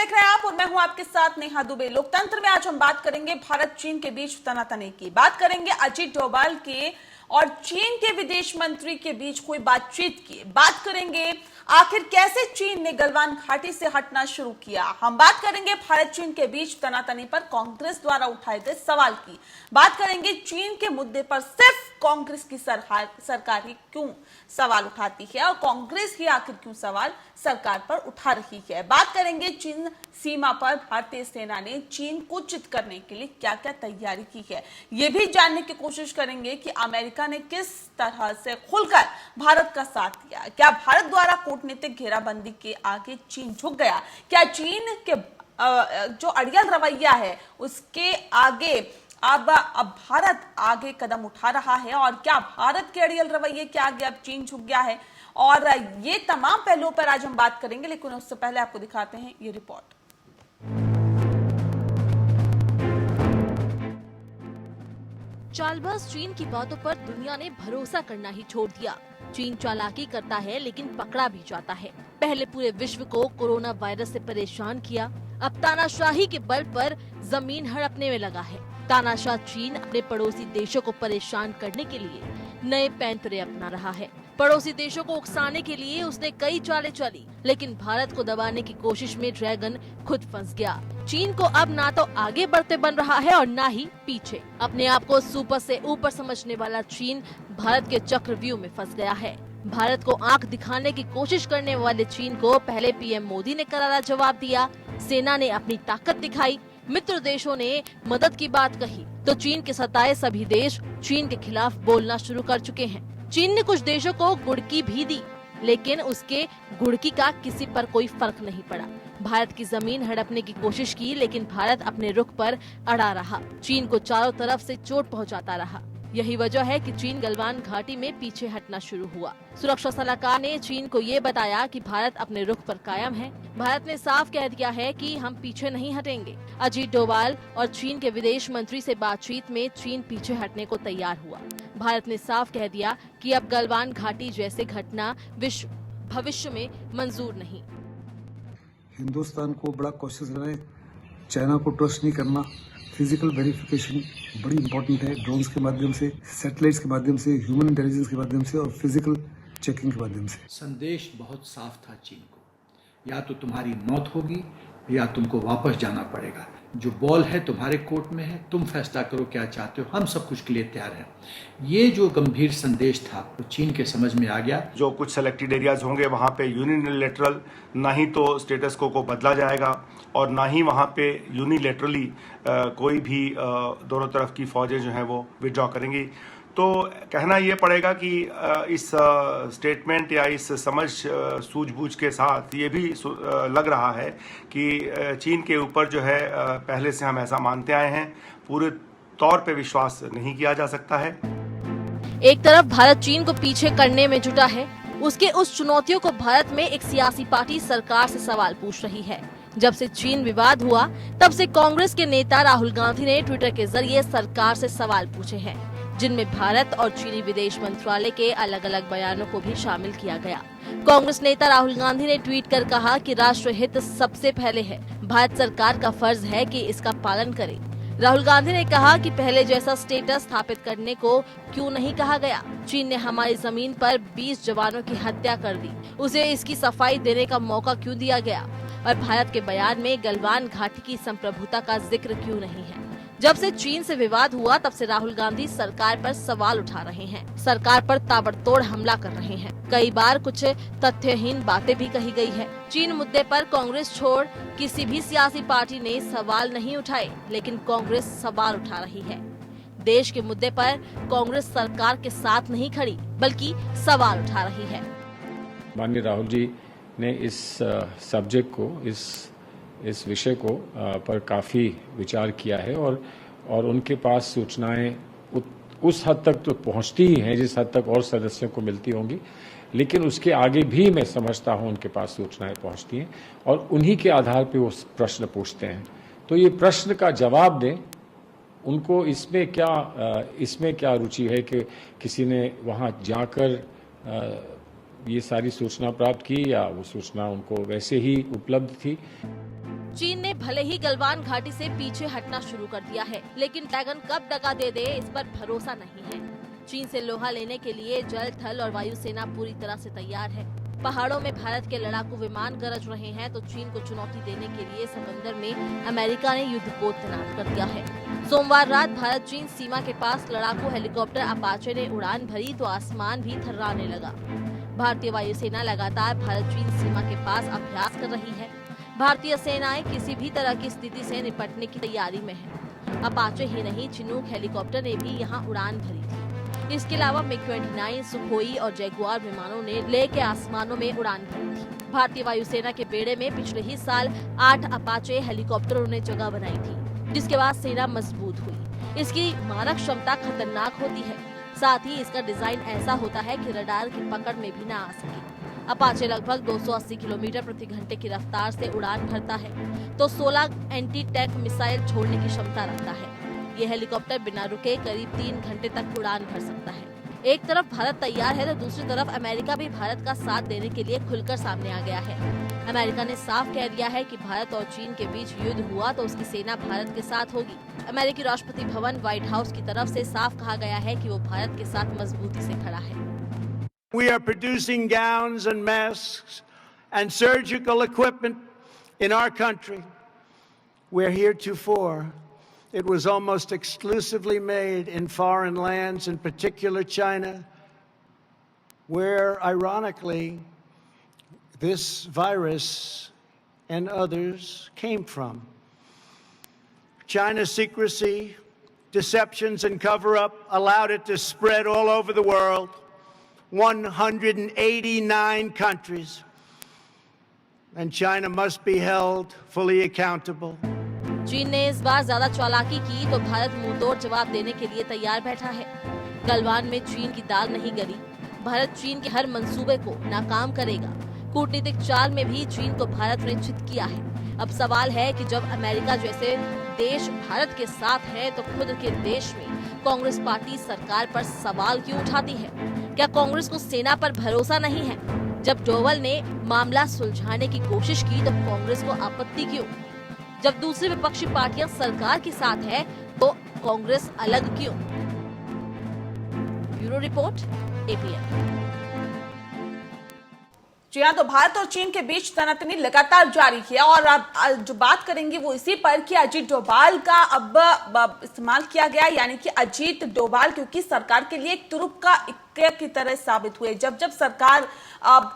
देख रहे हैं आप और मैं हूं आपके साथ नेहा दुबे। लोकतंत्र में आज हम बात करेंगे भारत चीन के बीच तनातनी की, बात करेंगे अजीत डोभाल के और चीन के विदेश मंत्री के बीच हुई बातचीत की, बात करेंगे आखिर कैसे चीन ने गलवान घाटी से हटना शुरू किया। हम बात करेंगे भारत चीन के बीच तनातनी पर कांग्रेस द्वारा उठाए गए सवाल की, बात करेंगे चीन के मुद्दे पर सिर्फ कांग्रेस की सरकार ही क्यों सवाल उठाती है और कांग्रेस ही आखिर क्यों सवाल सरकार पर उठा रही है। बात करेंगे चीन सीमा पर भारतीय सेना ने चीन को चित करने के लिए क्या क्या तैयारी की है, ये भी जानने की कोशिश करेंगे कि अमेरिका ने किस तरह से खुलकर भारत का साथ दिया। क्या भारत द्वारा कूटनीतिक घेराबंदी के आगे चीन झुक गया? क्या चीन के जो अड़ियल रवैया है उसके आगे अब भारत आगे कदम उठा रहा है और क्या भारत के अड़ियल रवैये के आगे अब चीन झुक गया है? और ये तमाम पहलुओं पर आज हम बात करेंगे, लेकिन उससे पहले आपको दिखाते हैं ये रिपोर्ट। चालबाज चीन की बातों पर दुनिया ने भरोसा करना ही छोड़ दिया। चीन चालाकी करता है लेकिन पकड़ा भी जाता है। पहले पूरे विश्व को कोरोना वायरस से परेशान किया, अब तानाशाही के बल पर जमीन हड़पने में लगा है। तानाशाह चीन अपने पड़ोसी देशों को परेशान करने के लिए नए पैंतरे अपना रहा है। पड़ोसी देशों को उकसाने के लिए उसने कई चालें चली, लेकिन भारत को दबाने की कोशिश में ड्रैगन खुद फंस गया। चीन को अब ना तो आगे बढ़ते बन रहा है और ना ही पीछे। अपने आप को सुपर से ऊपर समझने वाला चीन भारत के चक्रव्यूह में फंस गया है। भारत को आंख दिखाने की कोशिश करने वाले चीन को पहले पीएम मोदी ने करारा जवाब दिया, सेना ने अपनी ताकत दिखाई, मित्र देशों ने मदद की बात कही, तो चीन के सताए सभी देश चीन के खिलाफ बोलना शुरू कर चुके हैं। चीन ने कुछ देशों को गुड़की भी दी, लेकिन उसके गुड़की का किसी पर कोई फर्क नहीं पड़ा। भारत की जमीन हड़पने की कोशिश की, लेकिन भारत अपने रुख पर अड़ा रहा। चीन को चारों तरफ से चोट पहुंचाता रहा। यही वजह है कि चीन गलवान घाटी में पीछे हटना शुरू हुआ। सुरक्षा सलाहकार ने चीन को ये बताया कि भारत अपने रुख पर कायम है। भारत ने साफ कह दिया है कि हम पीछे नहीं हटेंगे। अजीत डोभाल और चीन के विदेश मंत्री से बातचीत में चीन पीछे हटने को तैयार हुआ। भारत ने साफ कह दिया कि अब गलवान घाटी जैसे घटना भविष्य में मंजूर नहीं। हिंदुस्तान को बड़ा कॉशियस रहना है, चाइना को ट्रस्ट नहीं करना। फिजिकल वेरिफिकेशन बड़ी इंपॉर्टेंट है, ड्रोन्स के माध्यम से, सैटेलाइट्स के माध्यम से, ह्यूमन इंटेलिजेंस के माध्यम से और फिजिकल चेकिंग के माध्यम से। संदेश बहुत साफ था चीन को, या तो तुम्हारी मौत होगी या तुमको वापस जाना पड़ेगा। जो बॉल है तुम्हारे कोर्ट में है, तुम फैसला करो क्या चाहते हो, हम सब कुछ के लिए तैयार हैं। ये जो गंभीर संदेश था वो चीन के समझ में आ गया। जो कुछ सेलेक्टेड एरियाज होंगे वहाँ पे यूनिलैटरल ना ही तो स्टेटस को बदला जाएगा और ना ही वहाँ पे यूनिलैटरली कोई भी दोनों तरफ की फौजें जो हैं वो विड्रॉ करेंगी। तो कहना ये पड़ेगा कि इस स्टेटमेंट या इस समझ सूझबूझ के साथ ये भी लग रहा है कि चीन के ऊपर जो है पहले से हम ऐसा मानते आए हैं, पूरे तौर पे विश्वास नहीं किया जा सकता है। एक तरफ भारत चीन को पीछे करने में जुटा है, उसके उस चुनौतियों को भारत में एक सियासी पार्टी सरकार से सवाल पूछ रही है। जब से चीन विवाद हुआ तब से कांग्रेस के नेता राहुल गांधी ने ट्विटर के जरिए सरकार से सवाल पूछे हैं, जिनमें भारत और चीनी विदेश मंत्रालय के अलग अलग बयानों को भी शामिल किया गया। कांग्रेस नेता राहुल गांधी ने ट्वीट कर कहा कि राष्ट्र हित सबसे पहले है, भारत सरकार का फर्ज है कि इसका पालन करे। राहुल गांधी ने कहा कि पहले जैसा स्टेटस स्थापित करने को क्यों नहीं कहा गया। चीन ने हमारी जमीन पर 20 जवानों की हत्या कर दी, उसे इसकी सफाई देने का मौका क्यों दिया गया? और भारत के बयान में गलवान घाटी की संप्रभुता का जिक्र क्यों नहीं है? जब से चीन से विवाद हुआ तब से राहुल गांधी सरकार पर सवाल उठा रहे हैं, सरकार पर ताबड़तोड़ हमला कर रहे हैं। कई बार कुछ तथ्यहीन बातें भी कही गई है। चीन मुद्दे पर कांग्रेस छोड़ किसी भी सियासी पार्टी ने सवाल नहीं उठाए, लेकिन कांग्रेस सवाल उठा रही है। देश के मुद्दे पर कांग्रेस सरकार के साथ नहीं खड़ी, बल्कि सवाल उठा रही है। माननीय राहुल जी ने इस सब्जेक्ट को, इस विषय को पर काफ़ी विचार किया है और उनके पास सूचनाएं उस हद तक तो पहुंचती ही हैं जिस हद तक और सदस्यों को मिलती होंगी, लेकिन उसके आगे भी मैं समझता हूं उनके पास सूचनाएं पहुंचती हैं और उन्हीं के आधार पे वो प्रश्न पूछते हैं। तो ये प्रश्न का जवाब दें, उनको इसमें क्या रुचि है कि किसी ने वहाँ जाकर ये सारी सूचना प्राप्त की या वो सूचना उनको वैसे ही उपलब्ध थी। चीन ने भले ही गलवान घाटी से पीछे हटना शुरू कर दिया है, लेकिन ड्रैगन कब दगा दे दे इस पर भरोसा नहीं है। चीन से लोहा लेने के लिए जल, थल और वायु सेना पूरी तरह से तैयार है। पहाड़ों में भारत के लड़ाकू विमान गरज रहे हैं तो चीन को चुनौती देने के लिए समंदर में अमेरिका ने युद्धपोत तैनात कर दिया है। सोमवार रात भारत चीन सीमा के पास लड़ाकू हेलीकॉप्टर अपाचे ने उड़ान भरी तो आसमान भी थर्राने लगा। भारतीय वायुसेना लगातार भारत चीन सीमा के पास अभ्यास कर रही है। भारतीय सेनाएं किसी भी तरह की स्थिति से निपटने की तैयारी में है। अपाचे ही नहीं, चिनूक हेलीकॉप्टर ने भी यहाँ उड़ान भरी थी। इसके अलावा MiG-29, सुखोई और जैगुआर विमानों ने लेह के आसमानों में उड़ान भरी थी। भारतीय वायुसेना के बेड़े में पिछले ही साल 8 अपाचे हेलीकॉप्टरों ने जगह बनाई थी, जिसके बाद सेना मजबूत हुई। इसकी मारक क्षमता खतरनाक होती है, साथ ही इसका डिजाइन ऐसा होता है कि रडार की पकड़ में भी न आ सके। अपाचे लगभग 280 किलोमीटर प्रति घंटे की रफ्तार से उड़ान भरता है तो 16 एंटी टैंक मिसाइल छोड़ने की क्षमता रखता है। ये हेलीकॉप्टर बिना रुके करीब 3 घंटे तक उड़ान भर सकता है। एक तरफ भारत तैयार है तो दूसरी तरफ अमेरिका भी भारत का साथ देने के लिए खुलकर सामने आ गया है। अमेरिका ने साफ कह दिया है कि भारत और चीन के बीच युद्ध हुआ तो उसकी सेना भारत के साथ होगी। अमेरिकी राष्ट्रपति भवन व्हाइट हाउस की तरफ से साफ कहा गया है कि वो भारत के साथ मजबूती से खड़ा है। We are producing gowns and masks and surgical equipment in our country, where heretofore it was almost exclusively made in foreign lands, in particular China, where, ironically, this virus and others came from. China's secrecy, deceptions, and cover-up allowed it to spread all over the world. 189 countries, and China must be held fully accountable. चीन ने इस बार ज्यादा चालाकी की तो भारत मुंहतोड़ जवाब देने के लिए तैयार बैठा है। गलवान में चीन की दाल नहीं गली। भारत चीन के हर मंसूबे को नाकाम करेगा। कूटनीतिक चाल में भी चीन को भारत ने चित किया है। अब सवाल है कि जब अमेरिका जैसे देश भारत के साथ है तो खुद के देश में कांग्रेस पार्टी सरकार पर सवाल क्यों उठाती है? क्या कांग्रेस को सेना पर भरोसा नहीं है? जब डोवल ने मामला सुलझाने की कोशिश की तो कांग्रेस को आपत्ति क्यों? जब दूसरी विपक्षी पार्टियां सरकार के साथ है तो कांग्रेस अलग क्यों? Bureau report, APN। जी हाँ, तो भारत और चीन के बीच तनातनी लगातार जारी है और अब जो बात करेंगे वो इसी पर कि अजीत डोभाल का अब इस्तेमाल किया गया, यानी कि अजीत डोभाल क्योंकि सरकार के लिए एक तुरुप का इक्के की तरह साबित हुए। जब जब सरकार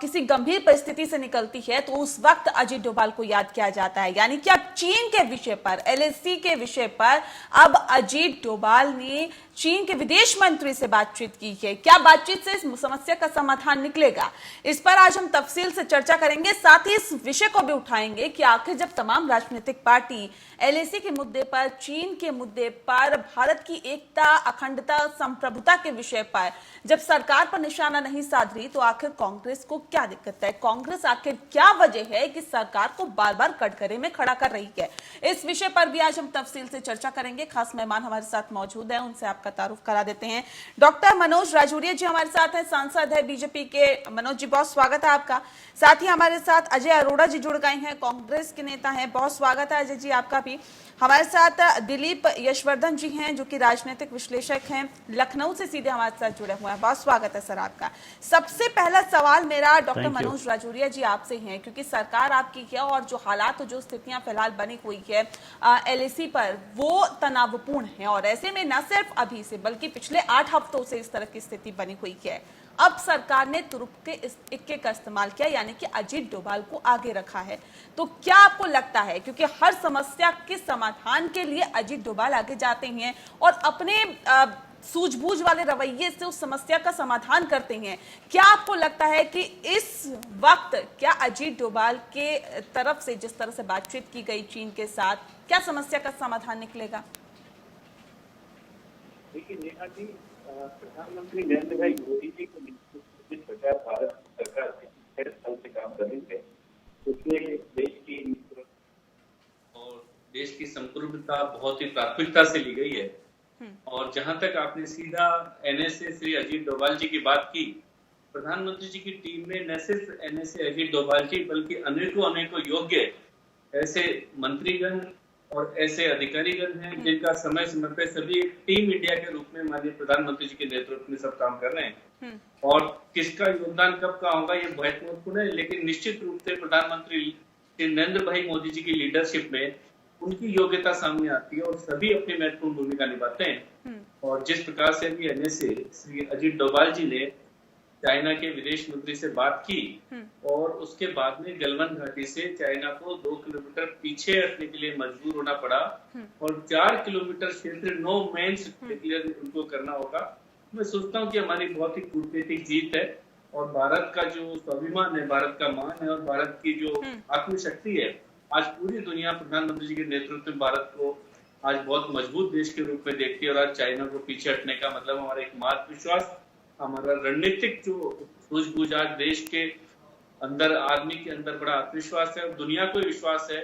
किसी गंभीर परिस्थिति से निकलती है तो उस वक्त अजीत डोभाल को याद किया जाता है। यानी कि अब चीन के विषय पर, LAC के विषय पर अब अजीत डोभाल ने चीन के विदेश मंत्री से बातचीत की है। क्या बातचीत से इस समस्या का समाधान निकलेगा, इस पर आज हम तफसील से चर्चा करेंगे। साथ ही इस विषय को भी उठाएंगे कि आखिर जब तमाम राजनीतिक पार्टी LAC के मुद्दे पर, चीन के मुद्दे पर, भारत की एकता, अखंडता, संप्रभुता के विषय पर जब सरकार पर निशाना नहीं साध रही तो आखिर कांग्रेस को क्या दिक्कत है? कांग्रेस आखिर क्या वजह है कि सरकार को बार बार कटघरे में खड़ा कर रही है? इस विषय पर भी आज हम तफसील से चर्चा करेंगे। खास मेहमान हमारे साथ मौजूद है, उनसे आपका तारुफ करा देते हैं। डॉक्टर मनोज राजौरिया जी हमारे साथ हैं, सांसद है बीजेपी के। मनोज जी, बहुत स्वागत है आपका। साथ ही हमारे साथ अजय अरोड़ा जी जुड़ गए हैं, कांग्रेस के नेता हैं, बहुत स्वागत है अजय जी आपका भी। हमारे साथ दिलीप यशवर्धन जी हैं जो कि राजनीतिक विश्लेषक हैं, लखनऊ से सीधे हमारे साथ जुड़े हुए हैं, बहुत स्वागत है सर आपका। सबसे पहला सवाल मेरा डॉक्टर मनोज राजौरिया जी आपसे है, क्योंकि सरकार आपकी है और जो हालात, जो स्थितियां फिलहाल बनी हुई है LAC पर, वो तनावपूर्ण है और ऐसे में न सिर्फ अभी से बल्कि पिछले 8 हफ्तों से इस तरह की स्थिति बनी हुई है। अब सरकार ने तुरुप के इस इक्के का इस्तेमाल किया, यानी कि अजीत डोभाल को आगे रखा है। तो क्या आपको लगता है, क्योंकि हर समस्या के समाधान के लिए अजीत डोभाल आगे जाते हैं और अपने सूझबूझ वाले रवैये से उस समस्या का समाधान करते हैं, क्या आपको लगता है कि इस वक्त क्या अजीत डोभाल के तरफ से जिस तरह से बातचीत की गई चीन के साथ, क्या समस्या का समाधान निकलेगा? देखिए नेहा जी, प्रधानमंत्री नरेंद्र भाई मोदी जी को जिस प्रकार भारत सरकार से साल से काम कर रही है, उसमें देश की और देश की संप्रभुता बहुत ही प्राथमिकता से ली गई है। और जहां तक आपने सीधा NSA श्री अजीत डोभाल जी की बात की, प्रधानमंत्री जी की टीम ने न सिर्फ NSA अजीत डोभाल जी बल्कि अनेकों योग्य ऐसे मंत्रीगण और ऐसे अधिकारीगण हैं जिनका समय समय पे सभी एक टीम इंडिया के रूप में माननीय प्रधानमंत्री जी के नेतृत्व में सब काम कर रहे हैं। और किसका योगदान कब का होगा ये बहुत महत्वपूर्ण है, लेकिन निश्चित रूप से प्रधानमंत्री श्री नरेंद्र भाई मोदी जी की लीडरशिप में उनकी योग्यता सामने आती है और सभी अपनी महत्वपूर्ण भूमिका निभाते हैं। और जिस प्रकार से अभी एनएसए श्री अजीत डोभाल जी ने चाइना के विदेश मंत्री से बात की और उसके बाद में गलवान घाटी से चाइना को 2 किलोमीटर पीछे हटने के लिए मजबूर होना पड़ा और 4 किलोमीटर क्षेत्र नो मैंस डिक्लेयर उनको करना होगा। मैं सोचता हूँ कि हमारी बहुत ही कूटनीतिक जीत है और भारत का जो स्वाभिमान है, भारत का मान है और भारत की जो आत्मशक्ति है, आज पूरी दुनिया प्रधानमंत्री जी के नेतृत्व में भारत को आज बहुत मजबूत देश के रूप में देखती है। और आज चाइना को पीछे हटने का मतलब हमारा एक आत्मविश्वास, हमारा रणनीतिक जो सूझबूझ आज देश के अंदर, आदमी के अंदर बड़ा आत्मविश्वास है और दुनिया को विश्वास है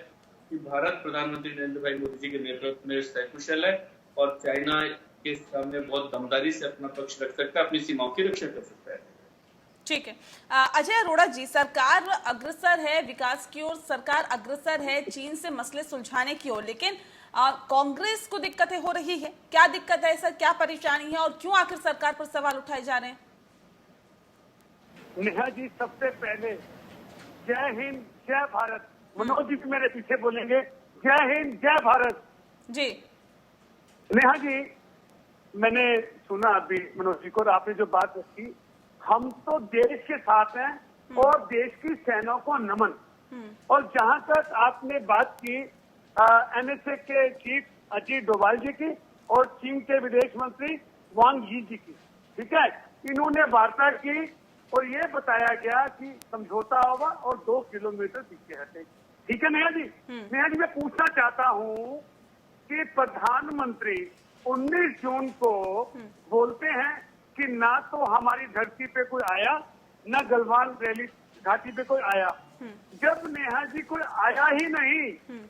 कि भारत प्रधानमंत्री नरेंद्र भाई मोदी जी के नेतृत्व में सकुशल है और चाइना के सामने बहुत दमदारी से अपना पक्ष रख सकता है, अपनी सीमाओं की रक्षा कर सकता है। ठीक है, अजय अरोड़ा जी, सरकार अग्रसर है विकास की ओर, सरकार अग्रसर है चीन से मसले सुलझाने की ओर, लेकिन कांग्रेस को दिक्कतें हो रही है। क्या दिक्कत है, ऐसा क्या परेशानी है और क्यों आखिर सरकार पर सवाल उठाए जा रहे हैं? नेहा जी, सबसे पहले जय हिंद जय भारत। मनोज जी मेरे पीछे बोलेंगे जय हिंद जय भारत जी। नेहा जी, मैंने सुना अभी मनोज जी को, आपने जो बात रखी, हम तो देश के साथ हैं और देश की सेना को नमन। और जहां तक आपने बात की एनएसए के चीफ अजीत डोभाल जी की और चीन के विदेश मंत्री वांग यी जी की, ठीक है, इन्होंने वार्ता की और ये बताया गया कि समझौता होगा और 2 किलोमीटर पीछे हटे। ठीक है नेहा जी। नेहा जी, मैं पूछना चाहता हूँ कि प्रधानमंत्री 19 जून को बोलते हैं कि ना तो हमारी धरती पे कोई आया, ना गलवान वैली घाटी पे कोई आया। जब नेहा जी कोई आया ही नहीं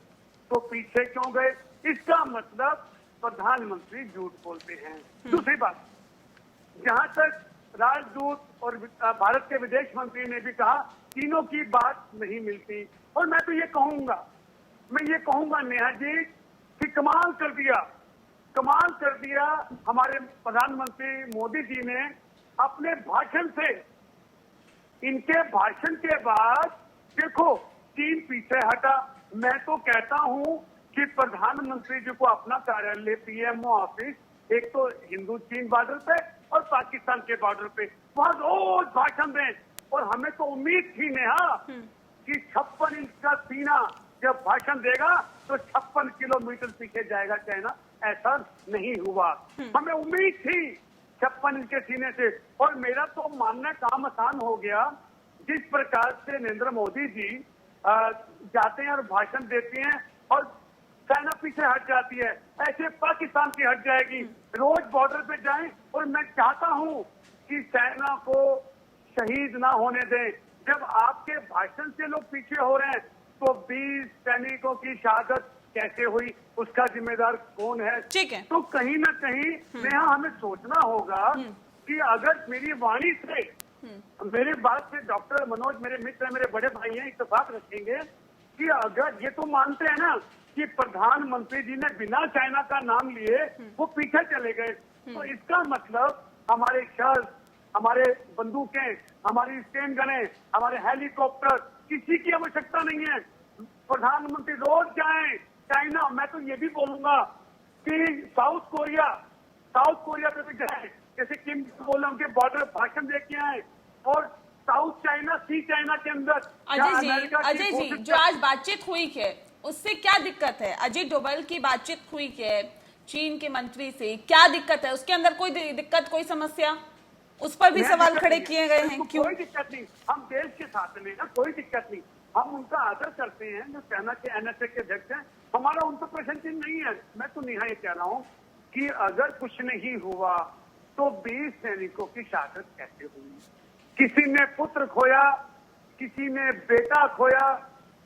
तो पीछे क्यों गए? इसका मतलब प्रधानमंत्री झूठ बोलते हैं। दूसरी बात, जहां तक राजदूत और भारत के विदेश मंत्री ने भी कहा तीनों की बात नहीं मिलती, और मैं तो ये कहूंगा नेहा जी कि कमाल कर दिया हमारे प्रधानमंत्री मोदी जी ने अपने भाषण से। इनके भाषण के बाद देखो चीन पीछे हटा। मैं तो कहता हूं कि प्रधानमंत्री जी को अपना कार्यालय पीएमओ ऑफिस एक तो हिंदू चीन बॉर्डर पे और पाकिस्तान के बॉर्डर पे, वहां रोज भाषण दें। और हमें तो उम्मीद थी नेहा कि 56 इंच का सीना जब भाषण देगा तो 56 किलोमीटर पीछे जाएगा चाइना। ऐसा नहीं हुआ। हमें उम्मीद थी 56 इंच के सीने से। और मेरा तो मानना काम आसान हो गया, जिस प्रकार से नरेंद्र मोदी जी जाते हैं और भाषण देते हैं और चाइना पीछे हट जाती है, ऐसे पाकिस्तान की हट जाएगी। रोज बॉर्डर पे जाएं। और मैं चाहता हूं कि चाइना को शहीद ना होने दें। जब आपके भाषण से लोग पीछे हो रहे हैं तो 20 सैनिकों की शहादत कैसे हुई, उसका जिम्मेदार कौन है? ठीक है। तो कहीं ना कहीं नेहा हमें सोचना होगा कि अगर मेरी वाणी से, मेरी बात से डॉक्टर मनोज मेरे मित्र हैं, मेरे बड़े भाई हैं, इत्तेफाक रखेंगे कि अगर ये तो मानते हैं ना कि प्रधानमंत्री जी ने बिना चाइना का नाम लिए वो पीछे चले गए, तो इसका मतलब हमारे शस्त्र, हमारे बंदूकें, हमारी स्टेन गनें, हमारे हेलीकॉप्टर, किसी की आवश्यकता नहीं है। प्रधानमंत्री रोज जाएं चाइना। मैं तो ये भी बोलूंगा कि साउथ कोरिया पे भी जाए, जैसे किम बोले उनके बॉर्डर भाषण दे के आए। और साउथ चाइना, सी चाइना के अंदर अजय जी जो आज बातचीत हुई है उससे क्या दिक्कत है? अजीत डोभाल की बातचीत हुई है चीन के मंत्री से, क्या दिक्कत है? उसके अंदर कोई दिक्कत, कोई समस्या, उस पर भी सवाल खड़े किए गए हैं। क्यों? कोई दिक्कत नहीं, हम देश के साथ में ना, कोई दिक्कत नहीं। हम उनका आदर करते हैं जो सेना के एनएसए के अध्यक्ष हैं, हमारा उन पर प्रश्न चिन्ह नहीं है। मैं तो नेहा ये कह रहा हूँ कि अगर कुछ नहीं हुआ तो 20 सैनिकों की शहादत कैसे हुई? किसी ने पुत्र खोया, किसी ने बेटा खोया,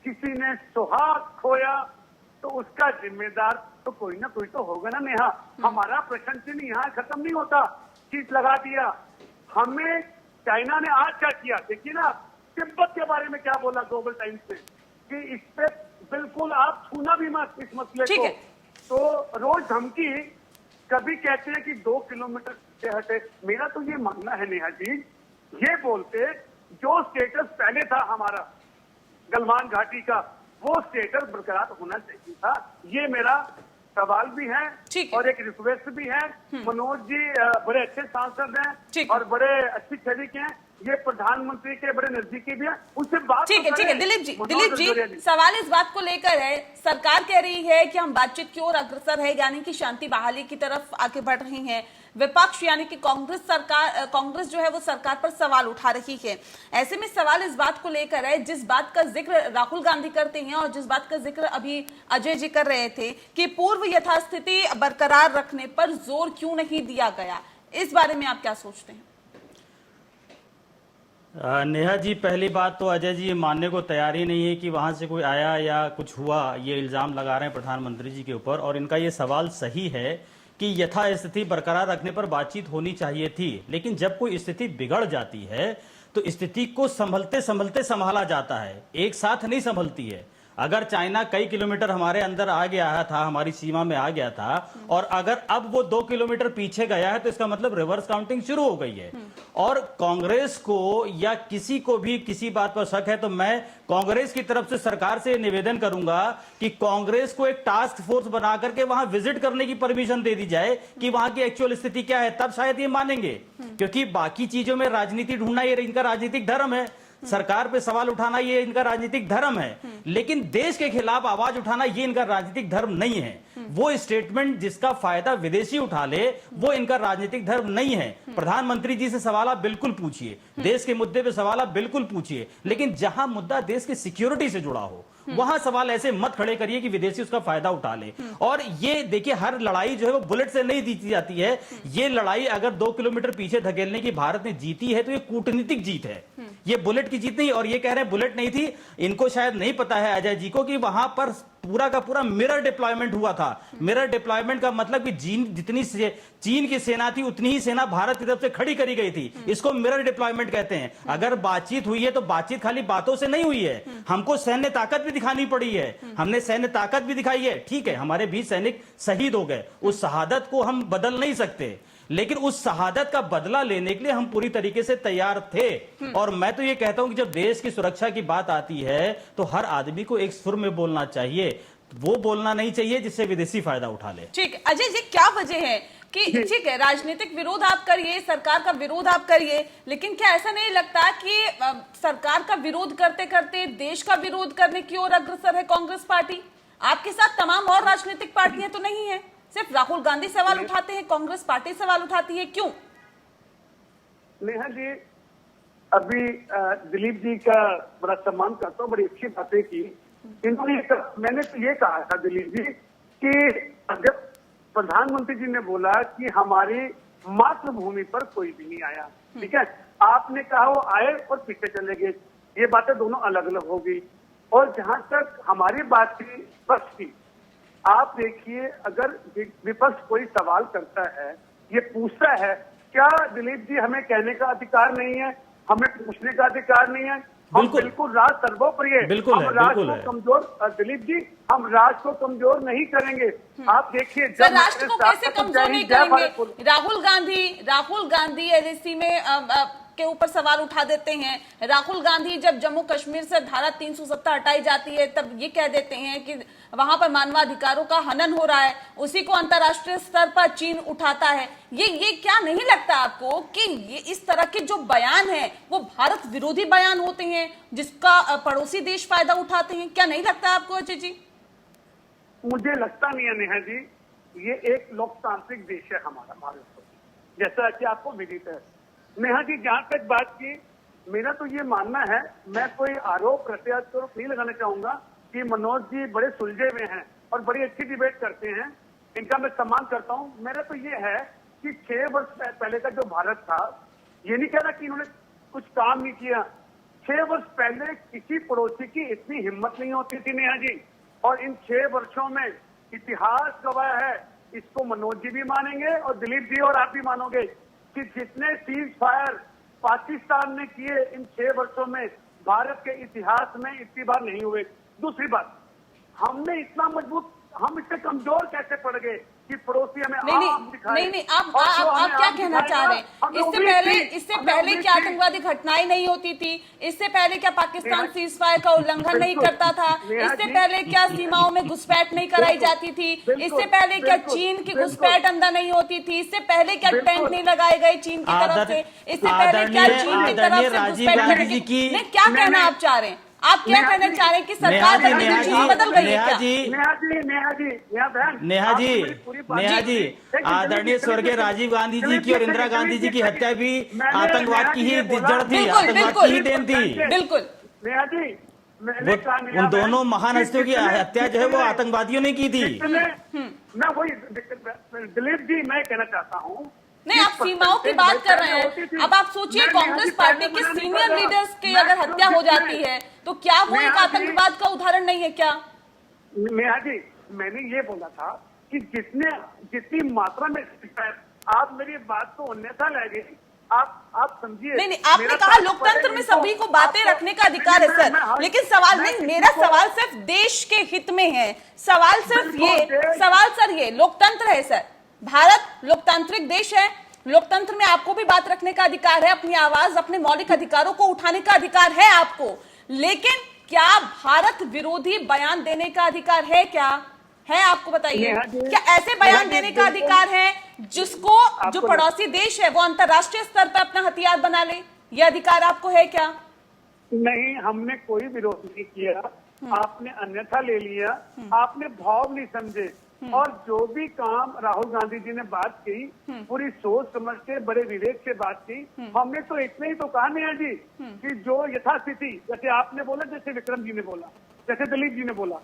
किसी ने सुहाग खोया, तो उसका जिम्मेदार तो कोई ना कोई तो होगा ना नेहा। हमारा प्रश्न चिन्ह यहाँ खत्म नहीं होता। चीज लगा दिया हमें चाइना ने। आज क्या किया देखिए ना, तिब्बत के बारे में क्या बोला ग्लोबल टाइम्स में कि इस पे बिल्कुल आप छूना भी मत इस मसले ठीक को। है। तो रोज धमकी, कभी कहते हैं कि 2 किलोमीटर से हटे। मेरा तो ये मानना है नेहा जी, ये बोलते जो स्टेटस पहले था हमारा गलवान घाटी का, वो स्टेटस बरकरार होना चाहिए था। ये मेरा सवाल भी है ठीक है। और एक रिक्वेस्ट भी है। मनोज जी बड़े अच्छे सांसद ठीक। हैं और बड़े अच्छी शरीक हैं, ये प्रधानमंत्री के बड़े नजदीकी भी हैं, उनसे बात ठीक है, तो ठीक है। करें। दिलीप जी, मनोज सवाल इस बात को लेकर है, सरकार कह रही है कि हम बातचीत की ओर अग्रसर है, यानी कि शांति बहाली की तरफ आगे बढ़ रही हैं। विपक्ष यानी कि कांग्रेस जो है वो सरकार पर सवाल उठा रही है। ऐसे में सवाल इस बात को लेकर है, जिस बात का जिक्र राहुल गांधी करते हैं और जिस बात का जिक्र अभी अजय जी कर रहे थे कि पूर्व यथास्थिति बरकरार रखने पर जोर क्यों नहीं दिया गया, इस बारे में आप क्या सोचते हैं? नेहा जी, पहली बात तो अजय जी ये मानने को तैयार ही नहीं है कि वहां से कोई आया या कुछ हुआ। ये इल्जाम लगा रहे हैं प्रधानमंत्री जी के ऊपर, और इनका ये सवाल सही है कि यथास्थिति बरकरार रखने पर बातचीत होनी चाहिए थी। लेकिन जब कोई स्थिति बिगड़ जाती है तो स्थिति को संभलते संभलते संभाला जाता है, एक साथ नहीं संभलती है। अगर चाइना कई किलोमीटर हमारे अंदर आ गया था, हमारी सीमा में आ गया था, और अगर अब वो 2 किलोमीटर पीछे गया है, तो इसका मतलब रिवर्स काउंटिंग शुरू हो गई है। और कांग्रेस को या किसी को भी किसी बात पर शक है तो मैं कांग्रेस की तरफ से सरकार से निवेदन करूंगा कि कांग्रेस को एक टास्क फोर्स बना करके वहां विजिट करने की परमिशन दे दी जाए कि वहां की एक्चुअल स्थिति क्या है, तब शायद ये मानेंगे। क्योंकि बाकी चीजों में राजनीति ढूंढना ये इनका राजनीतिक धर्म है, सरकार पे सवाल उठाना ये इनका राजनीतिक धर्म है, लेकिन देश के खिलाफ आवाज उठाना ये इनका राजनीतिक धर्म नहीं है। वो स्टेटमेंट जिसका फायदा विदेशी उठा ले वो इनका राजनीतिक धर्म नहीं है। प्रधानमंत्री जी से सवाल आप बिल्कुल पूछिए, देश के मुद्दे पे सवाल आप बिल्कुल पूछिए, लेकिन जहां मुद्दा देश की सिक्योरिटी से जुड़ा हो वहां सवाल ऐसे मत खड़े करिए कि विदेशी उसका फायदा उठा ले। और ये देखिए, हर लड़ाई जो है वो बुलेट से नहीं जीती जाती है। ये लड़ाई अगर 2 किलोमीटर पीछे धकेलने की भारत ने जीती है तो ये कूटनीतिक जीत है, ये बुलेट की जीत नहीं। और ये कह रहे हैं बुलेट नहीं थी, इनको शायद नहीं पता है अजय जी को कि वहां पर पूरा का पूरा मिरर डिप्लॉयमेंट हुआ था। मिरर डिप्लॉयमेंट का मतलब कि जितनी चीन की सेना थी उतनी ही सेना भारत की तरफ से खड़ी करी गई थी, इसको मिरर डिप्लॉयमेंट कहते हैं। अगर बातचीत हुई है तो बातचीत खाली बातों से नहीं हुई है, हमको सैन्य ताकत भी दिखानी पड़ी है, हमने सैन्य ताकत भी दिखाई है। ठीक है, हमारे 20 सैनिक शहीद हो गए, उस शहादत को हम बदल नहीं सकते, लेकिन उस शहादत का बदला लेने के लिए हम पूरी तरीके से तैयार थे। और मैं तो ये कहता हूं कि जब देश की सुरक्षा की बात आती है तो हर आदमी को एक सुर में बोलना चाहिए, वो बोलना नहीं चाहिए जिससे विदेशी फायदा उठा ले। ठीक है अजय जी, क्या वजह है कि ठीक है राजनीतिक विरोध आप करिए, सरकार का विरोध आप करिए, लेकिन क्या ऐसा नहीं लगता कि सरकार का विरोध करते करते देश का विरोध करने की ओर अग्रसर है कांग्रेस पार्टी? आपके साथ तमाम और राजनीतिक पार्टियां तो नहीं है, सिर्फ राहुल गांधी सवाल उठाते हैं, कांग्रेस पार्टी सवाल उठाती है, क्यों? नेहा जी, अभी दिलीप जी का बड़ा सम्मान करता हूँ, बड़ी अच्छी बातें की इन्होंने। मैंने तो ये कहा था दिलीप जी कि जब प्रधानमंत्री जी ने बोला कि हमारी मातृभूमि पर कोई भी नहीं आया, ठीक है, आपने कहा वो आए और पीछे चले गए, ये बातें दोनों अलग अलग हो गई। और जहां तक हमारी बात थी पक्ष की, आप देखिए, अगर विपक्ष कोई सवाल करता है, ये पूछता है, क्या दिलीप जी हमें कहने का अधिकार नहीं है, हमें पूछने का अधिकार नहीं है? हम बिल्कुल राज सर्वोपरि है, हम राष्ट्र को कमजोर, दिलीप जी हम राष्ट्र को कमजोर नहीं करेंगे। आप देखिए राष्ट्र को कैसे कमजोर नहीं करेंगे? राहुल गांधी एलएसी में के ऊपर सवाल उठा देते हैं। राहुल गांधी जब जम्मू कश्मीर से धारा 370 हटाई जाती है तब ये कह देते हैं कि वहां पर मानवाधिकारों का हनन हो रहा है, उसी को अंतर्राष्ट्रीय स्तर पर चीन उठाता है। ये क्या नहीं लगता आपको कि ये इस तरह के जो बयान हैं वो भारत विरोधी बयान होते हैं जिसका पड़ोसी देश फायदा उठाते हैं? क्या नहीं लगता आपको अजय जी? मुझे लगता नहीं है नेहा जी, ये एक लोकतांत्रिक देश है हमारा भारत, जैसा कि आपको विदित है। नेहा जी, जहां तक बात की, मेरा तो ये मानना है, मैं कोई आरोप प्रत्यारोप नहीं लगाना चाहूंगा कि मनोज जी बड़े सुलझे हुए हैं और बड़ी अच्छी डिबेट करते हैं, इनका मैं सम्मान करता हूं। मेरा तो ये है कि 6 वर्ष पहले का जो भारत था, ये नहीं कह रहा कि इन्होंने कुछ काम नहीं किया, 6 वर्ष पहले किसी पड़ोसी की इतनी हिम्मत नहीं होती थी नेहा जी, और इन 6 वर्षों में इतिहास गवाह है, इसको मनोज जी भी मानेंगे और दिलीप जी और आप भी मानोगे कि जितने सीज फायर पाकिस्तान ने किए इन 6 वर्षों में भारत के इतिहास में इतनी बार नहीं हुए। दूसरी बात, हमने इतना मजबूत, हम इससे कमजोर कैसे पड़ गए कि पड़ोसी हमें नहीं, आप क्या कहना चाह रहे हैं? इससे पहले क्या आतंकवादी घटनाएं नहीं होती थी? इससे पहले क्या पाकिस्तान सीजफायर का उल्लंघन नहीं करता था? इससे पहले क्या सीमाओं में घुसपैठ नहीं कराई जाती थी? इससे पहले क्या चीन की घुसपैठ अंदर नहीं होती थी? इससे पहले क्या टेंट नहीं लगाए गए चीन की तरफ से? इससे पहले क्या चीन की तरफ से घुसपैठ करने की? क्या कहना आप चाह रहे हैं? आप क्या कहना चाह रहे हैं कि सरकार बदल गई है क्या? नेहा जी, आदरणीय स्वर्गीय राजीव गांधी जी की और इंदिरा गांधी जी की हत्या भी आतंकवाद की ही जड़ थी, आतंकवाद की ही देन थी। बिल्कुल नेहा जी, उन दोनों महान हस्तियों की हत्या जो है वो आतंकवादियों ने की थी। मैं वही दिलीप जी, मैं कहना चाहता हूँ, नहीं, आप सीमाओं की बात कर रहे हैं। अब आप सोचिए, कांग्रेस पार्टी के सीनियर लीडर्स की अगर हत्या हो जाती है तो क्या वो एक आतंकवाद का उदाहरण नहीं है क्या? नेहा जी, मैंने ये बोला था कि जितनी मात्रा में, आप मेरी बात को अन्यथा ले गए, आप समझिए। नहीं, आपने कहा लोकतंत्र में सभी को बातें रखने का अधिकार है सर, लेकिन सवाल नहीं, मेरा सवाल सिर्फ देश के हित में है। सवाल सर ये लोकतंत्र है सर, भारत लोकतांत्रिक देश है। लोकतंत्र में आपको भी बात रखने का अधिकार है, अपनी आवाज, अपने मौलिक अधिकारों को उठाने का अधिकार है आपको, लेकिन क्या भारत विरोधी बयान देने का अधिकार है? क्या है आपको बताइए, क्या ऐसे बयान देने का अधिकार है जिसको जो पड़ोसी देश है वो अंतरराष्ट्रीय स्तर पर अपना हथियार बना ले? ये अधिकार आपको है क्या? नहीं, हमने कोई विरोध नहीं किया, आपने अन्यथा ले लिया, आपने भाव नहीं समझे। और जो भी काम राहुल गांधी जी ने बात की, पूरी सोच समझ के बड़े विवेक से बात की। हमने तो इतने ही तो कहा नेहा जी कि जो यथास्थिति, जैसे आपने बोला, जैसे विक्रम जी ने बोला, जैसे दिलीप जी ने बोला,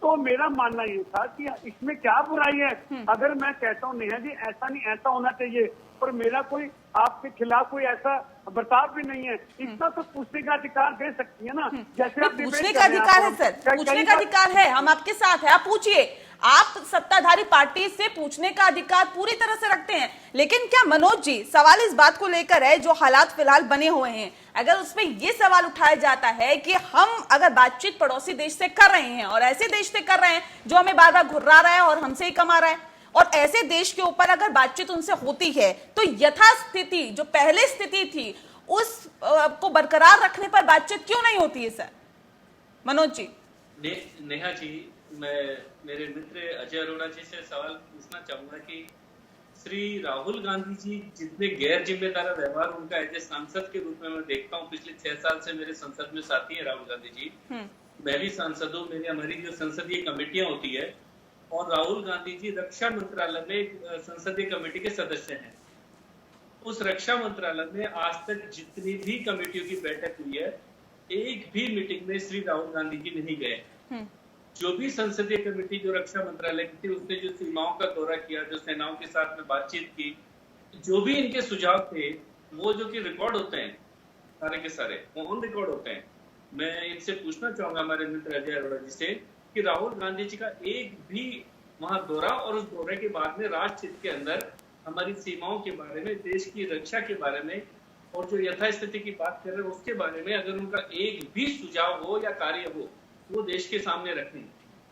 तो मेरा मानना ये था कि इसमें क्या बुराई है। अगर मैं कहता हूँ नेहा जी ऐसा नहीं, ऐसा होना चाहिए, और मेरा कोई आपके खिलाफ कोई ऐसा बर्ताव भी नहीं है, इतना तो पूछने का अधिकार दे सकती है ना। जैसे पूछने का अधिकार है सर, पूछने का अधिकार है, हम आपके साथ है, आप पूछिए। आप सत्ताधारी पार्टी से पूछने का अधिकार पूरी तरह से रखते हैं, लेकिन क्या मनोज जी, सवाल इस बात को लेकर है जो हालात फिलहाल बने हुए हैं, अगर उसमें ये सवाल उठाया जाता है कि हम अगर बातचीत पड़ोसी देश से कर रहे हैं और ऐसे देश से कर रहे हैं जो हमें बार बार घुर्रा रहा है और हमसे ही कमा रहा है, और ऐसे देश के ऊपर अगर बातचीत उनसे होती है तो यथास्थिति जो पहले स्थिति थी उस को बरकरार रखने पर बातचीत क्यों नहीं होती है सर? मनोज जी। नेहा जी, मैं मेरे मित्र अजय अरोड़ा जी से सवाल पूछना चाहूंगा कि श्री राहुल गांधी जी जितने गैर जिम्मेदार व्यवहार उनका एज ए सांसद के रूप में मैं देखता हूँ, पिछले 6 साल से मेरे संसद में साथी है राहुल गांधी जी, मैं भी सांसद हूँ, हमारी जो संसदीय कमेटियां होती है, और राहुल गांधी जी रक्षा मंत्रालय में संसदीय कमेटी के सदस्य हैं। उस रक्षा मंत्रालय में आज तक जितनी भी कमेटियों की बैठक हुई है, एक भी मीटिंग में श्री राहुल गांधी जी नहीं गए। जो भी संसदीय कमेटी जो रक्षा मंत्रालय की थी, उसने जो सीमाओं का दौरा किया, जो सेनाओं के साथ में बातचीत की, जो भी इनके सुझाव थे, वो जो कि रिकॉर्ड होते हैं सारे के सारे, वो ऑन रिकॉर्ड होते हैं। मैं इनसे पूछना चाहूंगा हमारे मित्र अजय अरोड़ा जी से कि राहुल गांधी जी का एक भी वहां दौरा और उस दौरे के बाद में राष्ट्र हित के अंदर हमारी सीमाओं के बारे में, देश की रक्षा के बारे में और जो यथास्थिति की बात कर रहे हैं उसके बारे में अगर उनका एक भी सुझाव हो या कार्य हो, वो देश के सामने रखें।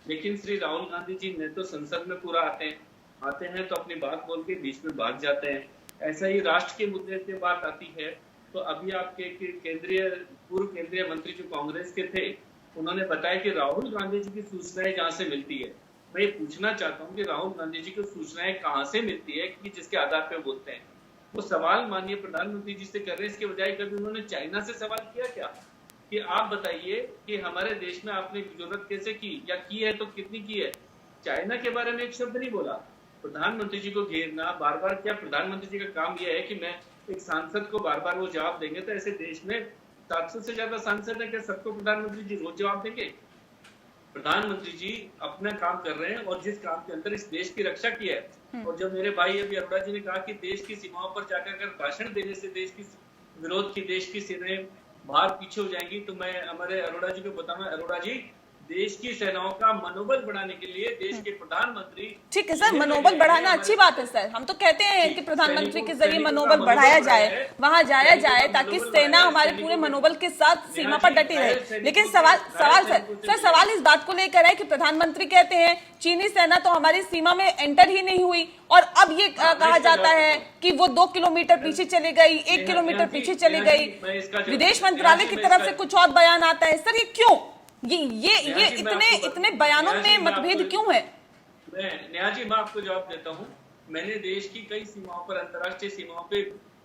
लेकिन श्री राहुल गांधी जी ने तो संसद में पूरा आते हैं तो अपनी बात बोल के बीच में भाग जाते हैं। ऐसा ही राष्ट्र के मुद्दे से बात आती है तो अभी आपके पूर्व केंद्रीय मंत्री जो कांग्रेस के थे, उन्होंने बताया कि राहुल गांधी जी की सूचनाएं जहां से मिलती है। मैं ये पूछना चाहता हूँ कि राहुल गांधी जी को सूचनाएं कहाँ से मिलती है कि जिसके आधार पर बोलते हैं? वो सवाल माननीय प्रधानमंत्री जी से कर रहे हैं, इसके बजाय कभी उन्होंने चाइना से सवाल किया क्या कि आप बताइए कि हमारे देश में आपने जरूरत कैसे की या की है तो कितनी की है? चाइना के बारे में एक शब्द नहीं बोला। प्रधानमंत्री जी को घेरना बार बार, क्या प्रधानमंत्री जी का काम यह है कि मैं एक सांसद को बार बार वो जवाब देंगे? तो ऐसे देश में 700 से ज्यादा सांसद है, क्या सबको प्रधानमंत्री जी रोज जवाब देंगे? प्रधानमंत्री जी अपना काम कर रहे हैं और जिस काम के अंदर इस देश की रक्षा की है। और जब मेरे भाई अभी अरोड़ा जी ने कहा कि देश की सीमाओं पर जाकर कर भाषण देने से देश की विरोध की, देश की सीमाएं बाहर पीछे हो जाएंगी, तो मैं हमारे अरोड़ा जी को बताऊंगा, अरोड़ा जी देश की सेनाओं का मनोबल बढ़ाने के लिए देश के प्रधानमंत्री। ठीक है सर, मनोबल बढ़ाना अच्छी बात है सर, हम तो कहते हैं कि प्रधानमंत्री के जरिए मनोबल बढ़ाया जाए, वहां जाया जाए ताकि सेना हमारे पूरे मनोबल के साथ सीमा पर डटी रहे। लेकिन सवाल इस बात को लेकर है कि प्रधानमंत्री कहते हैं चीनी सेना तो हमारी सीमा में एंटर ही नहीं हुई, और अब ये कहा जाता है कि वो 2 किलोमीटर पीछे चले गई, 1 किलोमीटर पीछे चली गई। विदेश मंत्रालय की तरफ से कुछ और बयान आता है। सर ये क्यों, ये इतने बयानों में मतभेद क्यों है? नेहा जी, मैं आपको जवाब देता हूँ। मैंने देश की कई सीमाओं पर, अंतर्राष्ट्रीय सीमाओं पे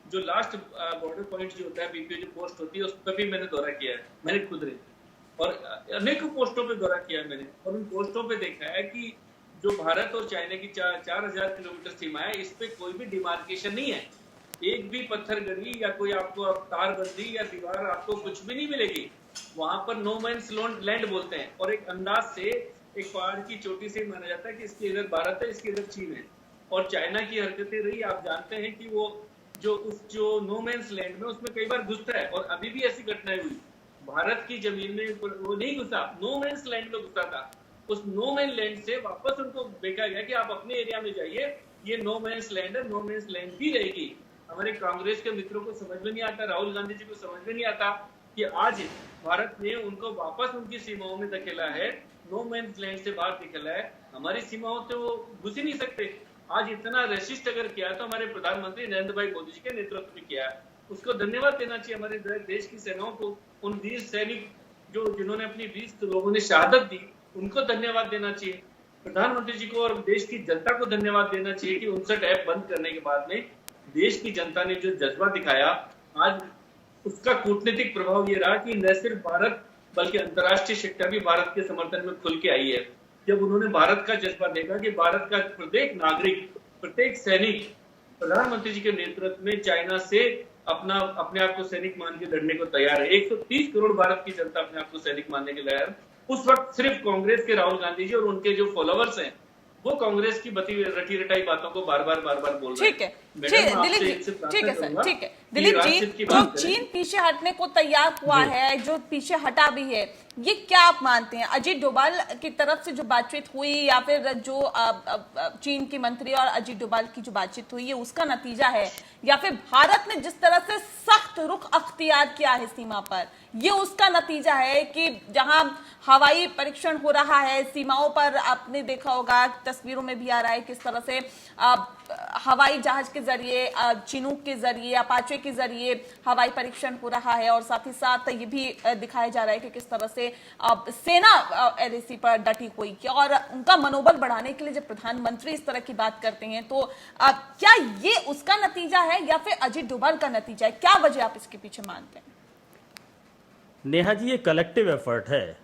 जो लास्ट बॉर्डर पॉइंट जो होता है, बीपीओ जो पोस्ट होती है, उस पर भी मैंने दौरा किया है, मैंने खुद रे, और अनेकों पोस्टों पे दौरा किया है मैंने, और उन पोस्टों पे देखा है कि जो भारत और चाइना की 4000 किलोमीटर सीमा है, इस पे कोई भी डिमार्केशन नहीं है। एक भी पत्थर गली या कोई आपको तारबंदी या दीवार आपको कुछ भी नहीं मिलेगी। वहां पर नो मैंस लैंड बोलते हैं, और एक अंदाज से एक पहाड़ की चोटी से माना जाता है कि इसके इधर भारत है, इसके इधर चीन है। और चाइना की हरकतें रही, आप जानते हैं कि वो जो नो मैंस लैंड में उसमें कई बार घुसता है, और अभी भी ऐसी घटनाएं हुई। भारत की जमीन में वो नहीं घुसा, नो मैंस लैंड में घुसा था। उस नो मैन लैंड से वापस उनको देखा गया कि आप अपने एरिया में जाइए, ये नो मैंस लैंड है, नो मैंस लैंड भी रहेगी। हमारे कांग्रेस के मित्रों को समझ में नहीं आता, राहुल गांधी जी को समझ में नहीं आता कि आज भारत ने उनको वापस उनकी सीमाओं में धकेला है, नो मैंस लैंड से बाहर निकला है। हमारी सीमाओं से वो घुस ही नहीं सकते। आज इतना रेसिस्ट अगर किया तो हमारे प्रधानमंत्री नरेंद्र भाई मोदी जी के नेतृत्व में किया है, उसको धन्यवाद देना चाहिए हमारे देश की सेनाओं को। उन वीर सैनिक जिन्होंने अपनी 20 लोगों ने शहादत दी, उनको धन्यवाद देना चाहिए। प्रधानमंत्री जी को और देश की जनता को धन्यवाद देना चाहिए कि 59 ऐप बंद करने के बाद में देश की जनता ने जो जज्बा दिखाया, आज उसका कूटनीतिक प्रभाव ये रहा कि न सिर्फ भारत बल्कि अंतर्राष्ट्रीय शिक्षा भी भारत के समर्थन में खुल के आई है। जब उन्होंने भारत का जज्बा देखा कि भारत का प्रत्येक नागरिक, प्रत्येक सैनिक प्रधानमंत्री जी के नेतृत्व में चाइना से अपने आप को सैनिक मान के लड़ने को तैयार है। 130 करोड़ भारत की जनता अपने आप को सैनिक मानने के तैयार है। उस वक्त सिर्फ कांग्रेस के राहुल गांधी जी और उनके जो फॉलोअर्स हैं, वो कांग्रेस की रटी रटाई बातों को बार बार बोल रहे हैं। ठीक है दिलीप जी, ठीक है सर, ठीक है दिलीप जी, जो चीन पीछे हटने को तैयार हुआ है, जो पीछे हटा भी है, ये क्या आप मानते हैं? अजीत डोभाल की तरफ से जो बातचीत हुई, या फिर जो चीन की मंत्री और अजीत डोभाल की जो बातचीत हुई, ये उसका नतीजा है, या फिर भारत ने जिस तरह से सख्त रुख अख्तियार किया है सीमा पर, ये उसका नतीजा है कि जहां हवाई परीक्षण हो रहा है सीमाओं पर, आपने देखा होगा तस्वीरों में भी आ रहा है किस तरह से हवाई जहाज के जरिए, चिनूक के जरिए, अपाचे के जरिए हवाई परीक्षण हो रहा है, और साथ ही साथ ये भी दिखाया जा रहा है कि किस तरह से सेना एलएसी पर डटी हुई कि, और उनका मनोबल बढ़ाने के लिए जब प्रधानमंत्री इस तरह की बात करते हैं, तो क्या ये उसका नतीजा है या फिर अजीत डोभाल का नतीजा है? क्या वजह आप इसके पीछे मानते हैं? नेहा जी, ये कलेक्टिव एफर्ट है।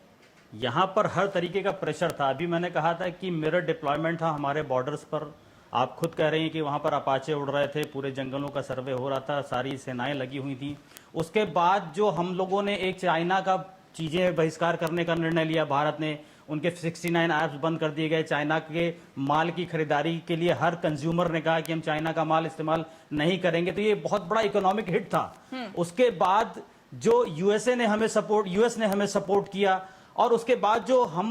यहाँ पर हर तरीके का प्रेशर था। अभी मैंने कहा था कि मिरर डिप्लॉयमेंट था हमारे बॉर्डर्स पर। आप खुद कह रहे हैं कि वहाँ पर अपाचे उड़ रहे थे, पूरे जंगलों का सर्वे हो रहा था, सारी सेनाएं लगी हुई थी। उसके बाद जो हम लोगों ने एक चाइना का चीज़ें बहिष्कार करने का निर्णय लिया, भारत ने, उनके 69 ऐप्स बंद कर दिए गए। चाइना के माल की खरीदारी के लिए हर कंज्यूमर ने कहा कि हम चाइना का माल इस्तेमाल नहीं करेंगे, तो ये बहुत बड़ा इकोनॉमिक हिट था। उसके बाद जो यूएस ने हमें सपोर्ट किया, और उसके बाद जो हम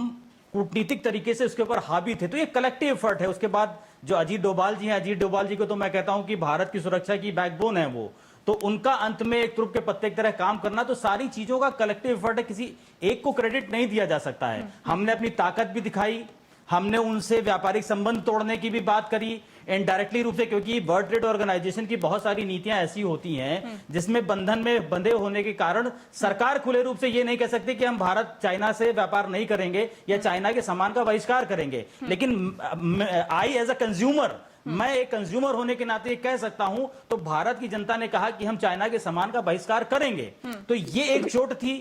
कूटनीतिक तरीके से उसके ऊपर हावी थे, तो ये कलेक्टिव एफर्ट है। उसके बाद जो अजीत डोभाल जी हैं, अजीत डोभाल जी को तो मैं कहता हूं कि भारत की सुरक्षा की बैकबोन है वो, तो उनका अंत में एक तुरुप के पत्ते की तरह काम करना, तो सारी चीजों का कलेक्टिव एफर्ट है, किसी एक को क्रेडिट नहीं दिया जा सकता है। हमने अपनी ताकत भी दिखाई, हमने उनसे व्यापारिक संबंध तोड़ने की भी बात करी इनडायरेक्टली रूप से, क्योंकि वर्ल्ड ट्रेड ऑर्गेनाइजेशन की बहुत सारी नीतियां ऐसी होती हैं जिसमें बंधन में बंधे होने के कारण सरकार खुले रूप से ये नहीं कह सकती कि हम भारत चाइना से व्यापार नहीं करेंगे या चाइना के सामान का बहिष्कार करेंगे। लेकिन आई एज अ कंज्यूमर, मैं एक कंज्यूमर होने के नाते कह सकता हूं, तो भारत की जनता ने कहा कि हम चाइना के सामान का बहिष्कार करेंगे। तो ये एक चोट थी।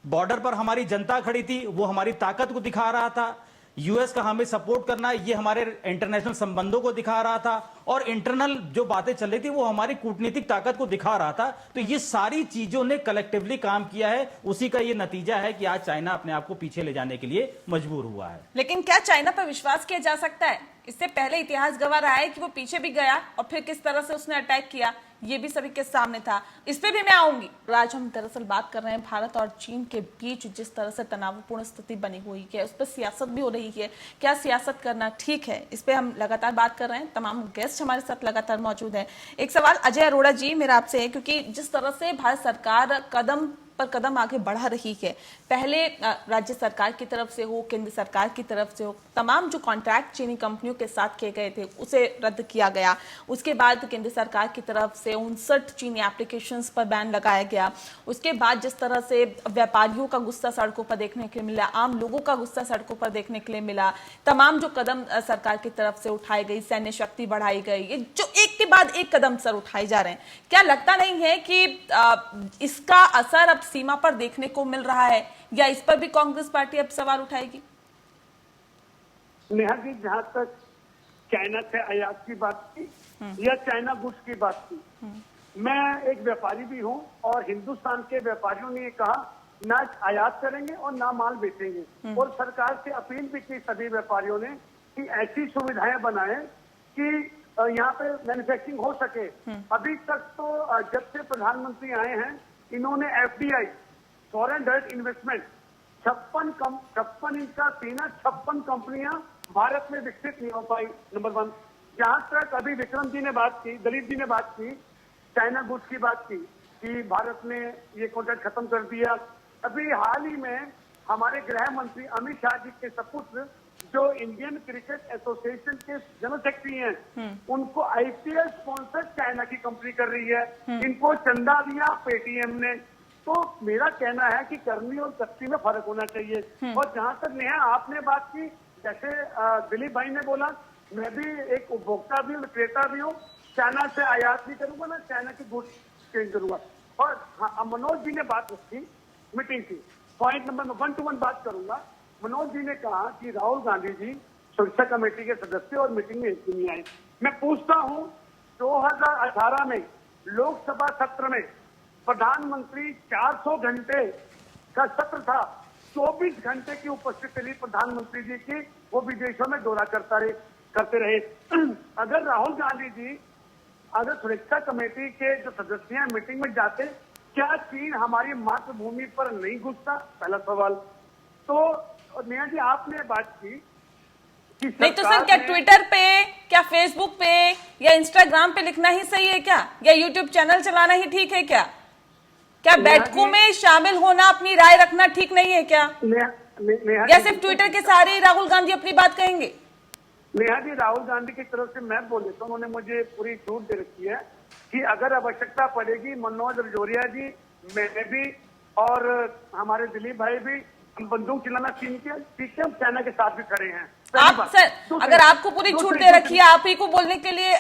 बॉर्डर पर हमारी जनता खड़ी थी, वो हमारी ताकत को दिखा रहा था। यूएस का हमें सपोर्ट करना, ये हमारे इंटरनेशनल संबंधों को दिखा रहा था, और इंटरनल जो बातें चल रही थी वो हमारी कूटनीतिक ताकत को दिखा रहा था। तो ये सारी चीजों ने कलेक्टिवली काम किया है, उसी का ये नतीजा है कि आज चाइना अपने आप को पीछे ले जाने के लिए मजबूर हुआ है। लेकिन क्या चाइना पर विश्वास किया जा सकता है? इससे पहले इतिहास गवाह रहा है कि वो पीछे भी गया और फिर किस तरह से उसने अटैक किया। ये भी सभी के सामने था। इस पे भी मैं आऊंगी। आज हम दरअसल बात कर रहे हैं भारत और चीन के बीच जिस तरह से तनावपूर्ण स्थिति बनी हुई है, उस पर सियासत भी हो रही है। क्या सियासत करना ठीक है, इस पे हम लगातार बात कर रहे हैं। तमाम गेस्ट हमारे साथ लगातार मौजूद है। एक सवाल अजय अरोड़ा जी मेरा आपसे है, क्योंकि जिस तरह से भारत सरकार कदम पर कदम आगे बढ़ा रही है, पहले राज्य सरकार की तरफ से हो, केंद्र सरकार की तरफ से हो, तमाम जो कॉन्ट्रैक्ट चीनी कंपनियों के साथ किए गए थे उसे रद्द किया गया। उसके बाद केंद्र सरकार की तरफ से 59 चीनी एप्लीकेशंस पर बैन लगाया गया। उसके बाद जिस तरह से व्यापारियों का गुस्सा सड़कों पर देखने के लिए मिला, आम लोगों का गुस्सा सड़कों पर देखने के लिए मिला, तमाम जो कदम सरकार की तरफ से उठाई गई, सैन्य शक्ति बढ़ाई गई, ये जो एक के बाद एक कदम सर उठाए जा रहे हैं, क्या लगता नहीं है कि इसका असर अब सीमा पर देखने को मिल रहा है, या इस पर भी कांग्रेस पार्टी अब सवाल उठाएगी? नेहा जी, जहां तक चाइना से आयात की बात की या चाइना गुड्स की बात की, मैं एक व्यापारी भी हूं और हिंदुस्तान के व्यापारियों ने कहा ना आयात करेंगे और ना माल बेचेंगे, और सरकार से अपील भी की सभी व्यापारियों ने कि ऐसी सुविधाएं बनाएं कि यहाँ पे मैन्युफैक्चरिंग हो सके। अभी तक तो जब से प्रधानमंत्री आए हैं, इन्होंने FDI फॉरेन डायरेक्ट इन्वेस्टमेंट 56 इनका सीना, 56 कंपनियां भारत में विकसित नहीं हो पाई। नंबर 1। जहां तक अभी विक्रम जी ने बात की, दिलीप जी ने बात की, चाइना गुड्स की बात की कि भारत ने ये कॉन्ट्रैक्ट खत्म कर दिया। अभी हाल ही में हमारे गृह मंत्री अमित शाह जी के सपुत्र, जो इंडियन क्रिकेट एसोसिएशन के जनरल सेक्रेटरी हैं, उनको IPL स्पॉन्सर चाइना की कंपनी कर रही है। इनको चंदा दिया पेटीएम ने। तो मेरा कहना है कि करनी और कच्ची में फर्क होना चाहिए। और जहां तक नेहा आपने बात की, जैसे दिलीप भाई ने बोला, मैं भी एक उपभोक्ता भी हूँ, विक्रेता भी हूँ, चाइना से आयात भी करूंगा, ना चाइना की गुड्स चेंज करूंगा। और हाँ, मनोज जी ने बात रखी मीटिंग की, पॉइंट नंबर 1 to 1 बात करूंगा। मनोज जी ने कहा कि राहुल गांधी जी सुरक्षा कमेटी के सदस्य और मीटिंग में नहीं आए। मैं पूछता हूं, 2018 में लोकसभा सत्र में प्रधानमंत्री 400 घंटे का सत्र था, 24 घंटे की उपस्थिति रही प्रधानमंत्री जी की, वो विदेशों में दौरा करते रहे। अगर राहुल गांधी जी अगर सुरक्षा कमेटी के जो सदस्य हैं मीटिंग में जाते, क्या चीन हमारी मातृभूमि पर नहीं घुसता? पहला सवाल। तो नेहा जी आपने बात की नहीं तो सर, क्या ट्विटर पे, क्या फेसबुक पे या इंस्टाग्राम पे लिखना ही सही है क्या, या यूट्यूब चैनल चलाना ही ठीक है क्या? क्या बैठकों में शामिल होना, अपनी राय रखना ठीक नहीं है क्या? या सिर्फ ट्विटर के सारे ही राहुल गांधी अपनी बात कहेंगे? नेहा जी, राहुल गांधी की तरफ से मैं बोल देता हूँ, उन्होंने मुझे पूरी छूट दे रखी है कि अगर आवश्यकता पड़ेगी, मनोज रजौरिया जी, मैं भी और हमारे दिलीप भाई भी, हम बंदूक चलाना सीख के हम चाइना के साथ भी खड़े हैं। आप सर, अगर आपको पूरी छूट दे रखी है, आप ही को बोलने के लिए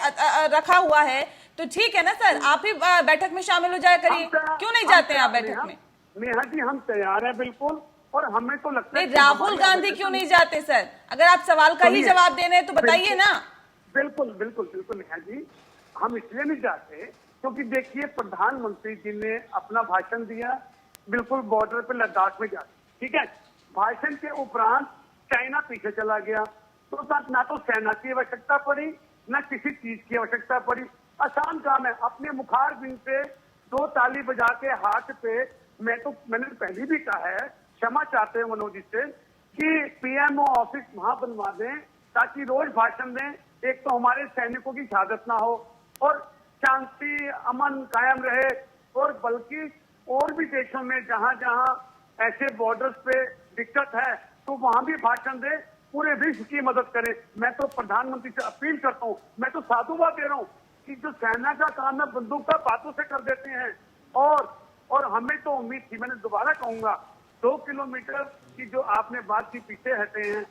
रखा हुआ है, तो ठीक है ना सर, आप ही बैठक में शामिल हो जाया करिए। क्यों नहीं जाते हैं आप बैठक में? नेहा जी, हम तैयार हैं बिल्कुल, और हमें तो लगता है राहुल गांधी क्यों नहीं जाते सर? अगर आप सवाल का ही जवाब दे रहे हैं तो बताइए ना। बिल्कुल बिल्कुल बिल्कुल नेहा जी, हम इसलिए नहीं जाते क्योंकि देखिए, प्रधानमंत्री जी ने अपना भाषण दिया, बिल्कुल बॉर्डर पे लद्दाख में जाके, ठीक है। भाषण के उपरांत चाइना पीछे चला गया, तो ना तो सेना की आवश्यकता पड़ी, ना किसी चीज की आवश्यकता पड़ी। आसान काम है, अपने मुखार बिन पे 2 ताली बजा के हाथ पे, मैंने पहले भी कहा है, क्षमा चाहते हैं मनोज जी से, कि PMO ऑफिस वहां बनवा दें ताकि रोज भाषण दें। एक तो हमारे सैनिकों की शहादत ना हो और शांति अमन कायम रहे, और बल्कि और भी देशों में जहां जहां ऐसे बॉर्डर्स पे दिक्कत है, तो वहां भी भाषण दे, पूरे विश्व की मदद करें। मैं तो प्रधानमंत्री से अपील करता हूं, मैं तो साधुवाद दे रहा हूं कि जो सेना का काम है बंदूक का बातों से कर देते हैं। और हमें तो उम्मीद थी, मैंने दोबारा कहूंगा, 2 किलोमीटर की जो आपने बात की, पीछे हटे हैं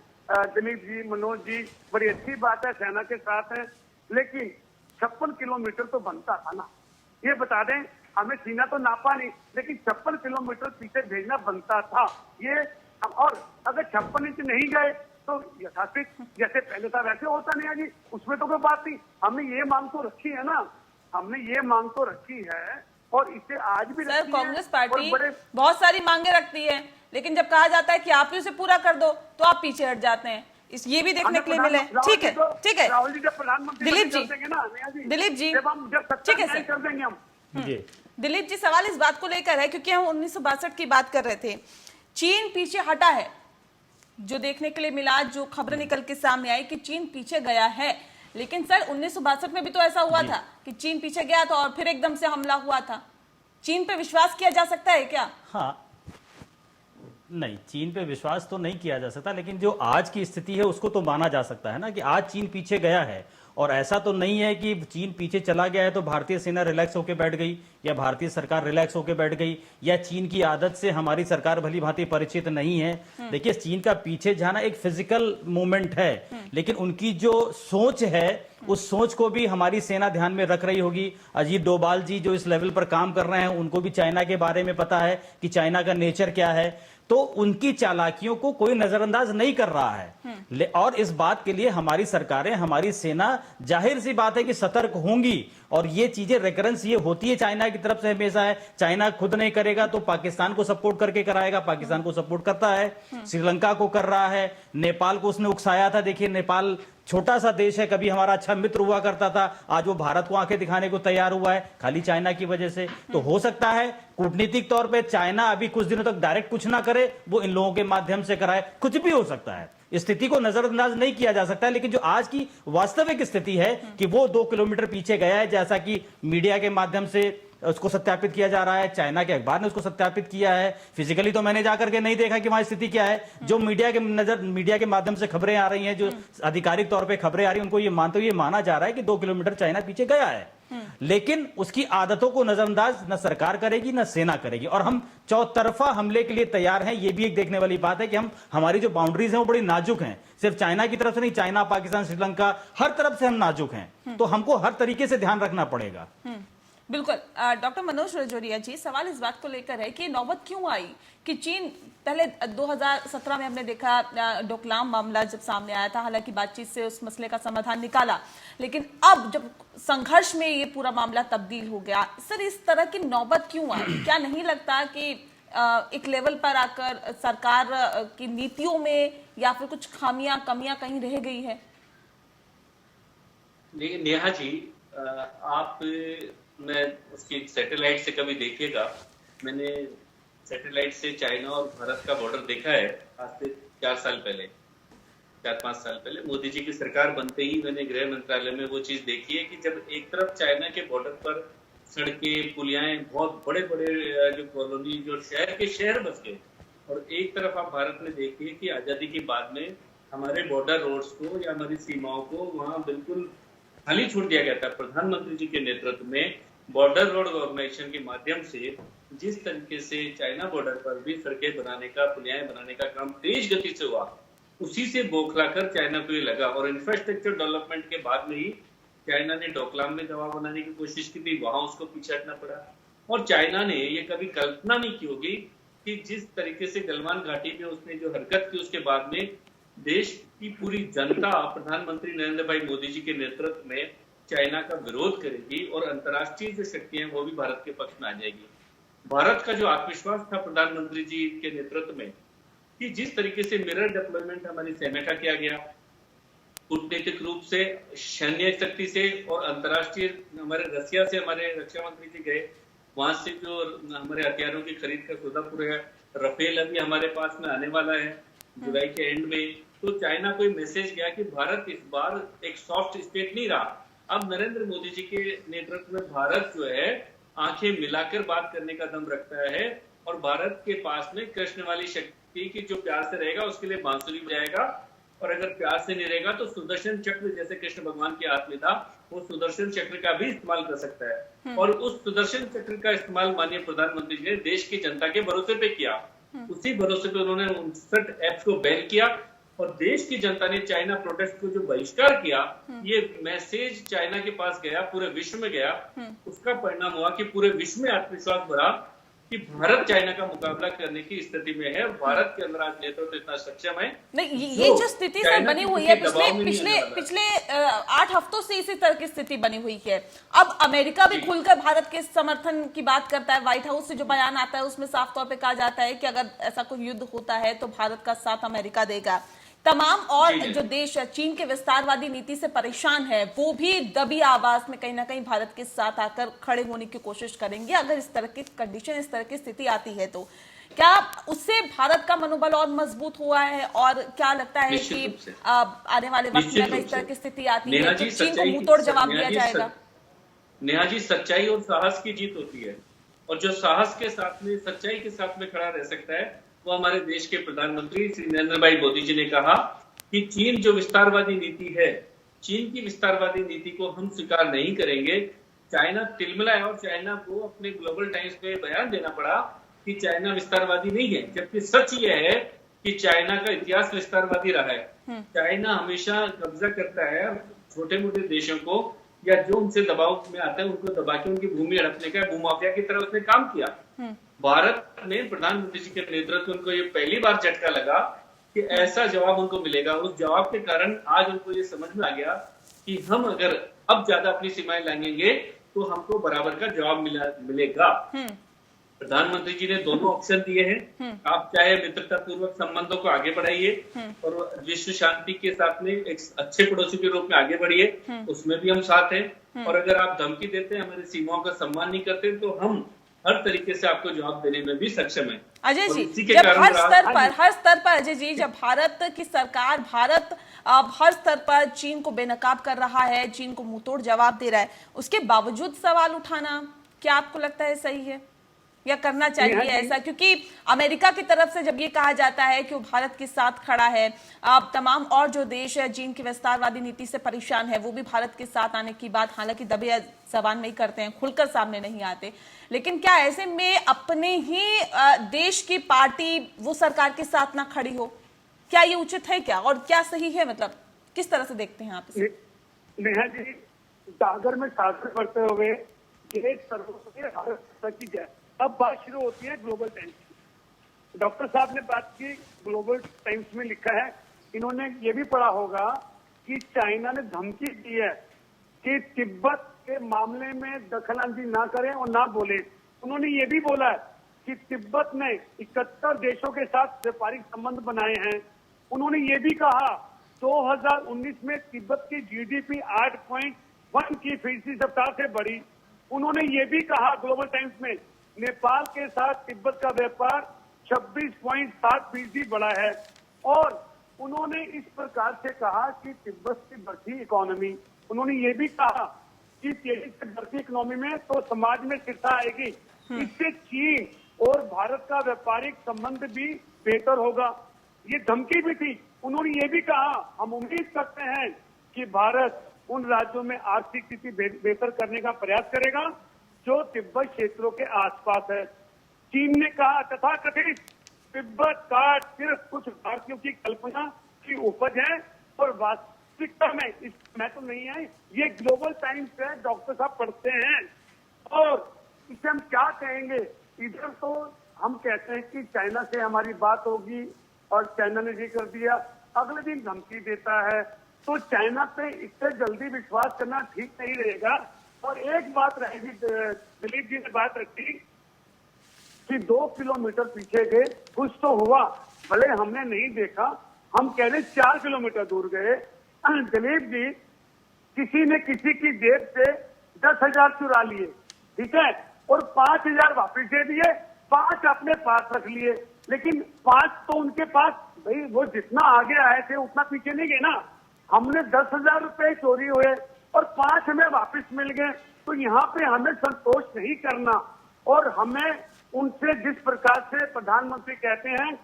दिलीप जी, मनोज जी, बड़ी अच्छी बात है, सेना के साथ है, लेकिन 56 किलोमीटर तो बनता था ना। ये बता दें, हमें सीना तो नापा नहीं, लेकिन 56 किलोमीटर पीछे भेजना बनता था ये। और अगर 56 इंच नहीं गए तो यथाचित जैसे पहले था वैसे होता नहीं है जी, उसमें तो कोई बात नहीं। हमने ये मांग तो रखी है ना, हमने ये मांग तो रखी है, और इसे आज भी सर कांग्रेस पार्टी बहुत सारी मांगे रखती है, लेकिन जब कहा जाता है कि आप ही उसे पूरा कर दो तो आप पीछे हट जाते हैं। ये भी देखने के लिए मिले। ठीक है, ठीक है राहुल जी जब प्रधानमंत्री दिलीप जी, कर देंगे ना नेहा जी, दिलीप जी, जब ठीक है सत्ता सर, कर देंगे हम। जी दिलीप जी सवाल इस बात को लेकर है क्योंकि हम 1962 की बात कर रहे थे। चीन पीछे हटा है, जो देखने के लिए मिला, जो खबरें निकल के सामने आई कि चीन पीछे गया है, लेकिन सर 1962 में भी तो ऐसा हुआ था कि चीन पीछे गया था और फिर एकदम से हमला हुआ था। चीन पे विश्वास किया जा सकता है क्या? हाँ, नहीं, चीन पे विश्वास तो नहीं किया जा सकता, लेकिन जो आज की स्थिति है उसको तो माना जा सकता है ना कि आज चीन पीछे गया है। और ऐसा तो नहीं है कि चीन पीछे चला गया है तो भारतीय सेना रिलैक्स होकर बैठ गई या भारतीय सरकार रिलैक्स होकर बैठ गई या चीन की आदत से हमारी सरकार भली भांति परिचित नहीं है। देखिए, चीन का पीछे जाना एक फिजिकल मूवमेंट है, लेकिन उनकी जो सोच है उस सोच को भी हमारी सेना ध्यान में रख रही होगी। अजीत डोभाल जी जो इस लेवल पर काम कर रहे हैं, उनको भी चाइना के बारे में पता है कि चाइना का नेचर क्या है, तो उनकी चालाकियों को कोई नजरअंदाज नहीं कर रहा है। और इस बात के लिए हमारी सरकारें, हमारी सेना जाहिर सी बात है कि सतर्क होंगी। और ये चीजें रेकरेंस ये होती है चाइना की तरफ से हमेशा है। चाइना खुद नहीं करेगा तो पाकिस्तान को सपोर्ट करके कराएगा, पाकिस्तान को सपोर्ट करता है, श्रीलंका को कर रहा है, नेपाल को उसने उकसाया था। देखिए, नेपाल छोटा सा देश है, कभी हमारा अच्छा मित्र हुआ करता था, आज वो भारत को आंखें दिखाने को तैयार हुआ है खाली चाइना की वजह से। तो हो सकता है कूटनीतिक तौर पे चाइना अभी कुछ दिनों तक डायरेक्ट कुछ ना करे, वो इन लोगों के माध्यम से कराए, कुछ भी हो सकता है। स्थिति को नजरअंदाज नहीं किया जा सकता, लेकिन जो आज की वास्तविक स्थिति है कि वो 2 किलोमीटर पीछे गया है, जैसा कि मीडिया के माध्यम से उसको सत्यापित किया जा रहा है, चाइना के अखबार ने उसको सत्यापित किया है। फिजिकली तो मैंने जाकर के नहीं देखा कि वहां स्थिति क्या है। जो मीडिया के माध्यम से खबरें आ रही हैं, जो आधिकारिक तौर पे खबरें आ रही हैं, उनको ये माना जा रहा है कि 2 किलोमीटर चाइना पीछे गया है। लेकिन उसकी आदतों को नजरअंदाज न सरकार करेगी न सेना करेगी। और हम चौतरफा हमले के लिए तैयार हैं। ये भी एक देखने वाली बात है कि हमारी जो बाउंड्रीज हैं वो बड़ी नाजुक हैं, सिर्फ चाइना की तरफ से नहीं, चाइना, पाकिस्तान, श्रीलंका, हर तरफ से हम नाजुक हैं। तो हमको हर तरीके से ध्यान रखना पड़ेगा। बिल्कुल। डॉक्टर मनोज रजौरिया जी, सवाल इस बात को लेकर है कि नौबत क्यों आई कि चीन पहले 2017 में हमने देखा डोकलाम मामला जब सामने आया था, हालांकि बातचीत से उस मसले का समाधान निकाला, लेकिन अब जब संघर्ष में ये पूरा मामला तब्दील हो गया, सर इस तरह की नौबत क्यों आई? क्या नहीं लगता कि एक लेवल पर आकर सरकार की नीतियों में या फिर कुछ कमियां कहीं रह गई है? नेहा जी, आप मैं उसकी सैटेलाइट से कभी देखिएगा, मैंने सैटेलाइट से चाइना और भारत का बॉर्डर देखा है आज से 4-5 साल पहले। मोदी जी की सरकार बनते ही मैंने गृह मंत्रालय में वो चीज देखी है कि जब एक तरफ चाइना के बॉर्डर पर सड़कें, पुलियाएं, बहुत बड़े बड़े जो कॉलोनी, जो शहर के शहर बस गए, और एक तरफ आप भारत में देखिए कि आजादी के बाद में हमारे बॉर्डर रोड्स को या हमारी सीमाओं को वहां बिल्कुल खाली छोड़ दिया गया था। प्रधानमंत्री जी के नेतृत्व में बॉर्डर रोड ऑर्गेनाइजेशन के माध्यम से जिस तरीके से चाइना बॉर्डर पर भी सड़कें बनाने का, पुलियाएं बनाने का काम तेज गति से हुआ, उसी से बौखलाकर चाइना को ये लगा। और इंफ्रास्ट्रक्चर डेवलपमेंट के बाद में ही चाइना ने डोकलाम में दवा बनाने की कोशिश की थी, वहां उसको पीछे हटना पड़ा। और चाइना ने ये कभी कल्पना नहीं की होगी कि जिस तरीके से गलवान घाटी में उसने जो हरकत की, उसके बाद में देश की पूरी जनता प्रधानमंत्री नरेंद्र भाई मोदी जी के नेतृत्व में चाइना का विरोध करेगी और अंतर्राष्ट्रीय जो शक्तियां हैं वो भी भारत के पक्ष में आ जाएगी। भारत का जो आत्मविश्वास था प्रधानमंत्री जी के नेतृत्व में कि जिस तरीके से मिरर डिप्लॉयमेंट हमारी सेना का किया गया, कूटनीतिक रूप से, सैन्य शक्ति से और अंतर्राष्ट्रीय, हमारे रसिया से हमारे रक्षा मंत्री जी गए, वहां से जो हमारे हथियारों की खरीद का सौदा पूरा है, रफेल अभी हमारे पास में आने वाला है जुलाई के एंड में। तो चाइना को मैसेज गया कि भारत इस बार एक सॉफ्ट स्टेट नहीं रहा। अब नरेंद्र मोदी जी के नेतृत्व में भारत जो है आंखें मिलाकर बात करने का दम रखता है, और भारत के पास में कृष्ण वाली शक्ति की जो प्यार से रहेगा उसके लिए बांसुरी बजाएगा, और अगर प्यार से नहीं रहेगा तो सुदर्शन चक्र जैसे कृष्ण भगवान के हाथ में था, वो सुदर्शन चक्र का भी इस्तेमाल कर सकता है। और उस सुदर्शन चक्र का इस्तेमाल माननीय प्रधानमंत्री जी ने देश की जनता के भरोसे पे किया। उसी भरोसे पे उन्होंने 59 ऐप्स को बैन किया, और देश की जनता ने चाइना प्रोटेस्ट को जो बहिष्कार किया, ये मैसेज चाइना के पास गया, पूरे विश्व में गया। उसका परिणाम हुआ कि पूरे विश्व में आत्मविश्वास बढ़ा कि भारत चाइना का मुकाबला करने की स्थिति में है। भारत के अंदर आज नेतृत्व इतना सक्षम है। नहीं, ये जो स्थिति सर बनी हुई है पिछले 8 हफ्तों से इसी तरह की स्थिति बनी हुई है। अब अमेरिका भी खुलकर भारत के समर्थन की बात करता है। व्हाइट हाउस से जो बयान आता है उसमें साफ तौर पे कहा जाता है कि अगर ऐसा कोई युद्ध होता है तो भारत का साथ अमेरिका देगा। तमाम और जो देश चीन के विस्तारवादी नीति से परेशान है वो भी दबी आवाज में कहीं ना कहीं भारत के साथ आकर खड़े होने की कोशिश करेंगे अगर इस तरह की कंडीशन, इस तरह की स्थिति आती है तो। क्या उससे भारत का मनोबल और मजबूत हुआ है और क्या लगता है कि आने वाले वक्त में अगर इस तरह की स्थिति आती है तो चीन को मुंहतोड़ जवाब दिया जाएगा? नेहा जी, सच्चाई और साहस की जीत होती है और जो साहस के साथ में, सच्चाई के साथ में खड़ा रह सकता है वो हमारे देश के प्रधानमंत्री श्री नरेंद्र भाई मोदी जी ने कहा कि चीन जो विस्तारवादी नीति है, चीन की विस्तारवादी नीति को हम स्वीकार नहीं करेंगे। चाइना तिलमिलाया और चाइना को अपने ग्लोबल टाइम्स में बयान देना पड़ा कि चाइना विस्तारवादी नहीं है, जबकि सच यह है कि चाइना का इतिहास विस्तारवादी रहा है। चाइना हमेशा कब्जा करता है छोटे मोटे देशों को या जो उनसे दबाव में आते हैं उनको दबा के उनकी भूमि हड़पने का भूमाफिया की तरह उसने काम किया। भारत ने प्रधानमंत्री जी के नेतृत्व उनको ये पहली बार झटका लगा कि ऐसा जवाब उनको मिलेगा। उस जवाब के कारण आज उनको ये समझ में आ गया कि हम अगर अब ज्यादा अपनी सीमाएं लांघेंगे तो हमको बराबर का जवाब मिलेगा। प्रधानमंत्री जी ने दोनों ऑप्शन दिए हैं। आप चाहे मित्रता पूर्वक संबंधों को आगे बढ़ाइए और विश्व शांति के साथ में एक अच्छे पड़ोसी के रूप में आगे बढ़िए, उसमें भी हम साथ हैं। और अगर आप धमकी देते हैं, हमारी सीमाओं का सम्मान नहीं करते, तो हम हर तरीके से आपको जवाब देने में भी सक्षम है। अजय जी, जब हर स्तर पर अजय जी, जब भारत की सरकार, भारत अब हर स्तर पर चीन को बेनकाब कर रहा है, चीन को मुंहतोड़ जवाब दे रहा है, उसके बावजूद सवाल उठाना क्या आपको लगता है सही है या करना चाहिए ऐसा? क्योंकि अमेरिका की तरफ से जब ये कहा जाता है कि वो भारत के साथ खड़ा है, अब तमाम और जो देश है चीन की विस्तारवादी नीति से परेशान है वो भी भारत के साथ आने की बात हालांकि दबे जबान नहीं करते हैं, खुलकर सामने नहीं आते, लेकिन क्या ऐसे में अपने ही देश की पार्टी वो सरकार के साथ ना खड़ी हो? क्या ये उचित है क्या, और क्या सही है? मतलब किस तरह से देखते हैं आप इसे? नेहा जी, सागर में सागर बढ़ते हुए भारत की जाए, अब बात शुरू होती है ग्लोबल टाइम्स की। डॉक्टर साहब ने बात की, ग्लोबल टाइम्स में लिखा है, इन्होंने ये भी पढ़ा होगा कि चाइना ने धमकी दी है कि तिब्बत के मामले में दखलंदाजी ना करें और ना बोले। उन्होंने ये भी बोला है कि तिब्बत ने 71 देशों के साथ व्यापारिक संबंध बनाए हैं। उन्होंने ये भी कहा 2019 में तिब्बत की जीडीपी 8.1% रफ्तार से बढ़ी। उन्होंने ये भी कहा ग्लोबल टाइम्स में, नेपाल के साथ तिब्बत का व्यापार 26.7% बढ़ा है। और उन्होंने इस प्रकार से कहा कि तिब्बत की बढ़ती इकोनॉमी, उन्होंने ये भी कहा कि तेजी से बढ़ती इकोनॉमी में तो समाज में स्थिरता आएगी, इससे चीन और भारत का व्यापारिक संबंध भी बेहतर होगा। ये धमकी भी थी। उन्होंने ये भी कहा, हम उम्मीद करते हैं कि भारत उन राज्यों में आर्थिक स्थिति बेहतर करने का प्रयास करेगा जो तिब्बत क्षेत्रों के आसपास है। चीन ने कहा तथाकथित तिब्बत का सिर्फ कुछ भारतीयों की कल्पना की उपज है और वास्तविकता में इसमें तो नहीं है। ये ग्लोबल टाइम्स है, डॉक्टर साहब पढ़ते हैं। और इसे हम क्या कहेंगे, इधर तो हम कहते हैं कि चाइना से हमारी बात होगी और चाइना ने ये कर दिया, अगले दिन धमकी देता है, तो चाइना पे इतने जल्दी विश्वास करना ठीक नहीं रहेगा। और एक बात रहेगी, दिलीप जी ने बात रखी कि 2 किलोमीटर पीछे गए, कुछ तो हुआ, भले हमने नहीं देखा, हम कह रहे 4 किलोमीटर दूर गए। दिलीप जी, किसी ने किसी की जेब से 10,000 चुरा लिए, ठीक है, और 5,000 वापिस दे दिए, 5 अपने पास रख लिए, लेकिन 5 तो उनके पास, भाई वो जितना आगे आए थे उतना पीछे नहीं गए ना। हमने 10,000 रुपए चोरी हुए और 5 हमें वापस मिल गए, तो यहाँ पे हमें संतोष नहीं करना। और हमें उनसे जिस प्रकार से प्रधानमंत्री कहते हैं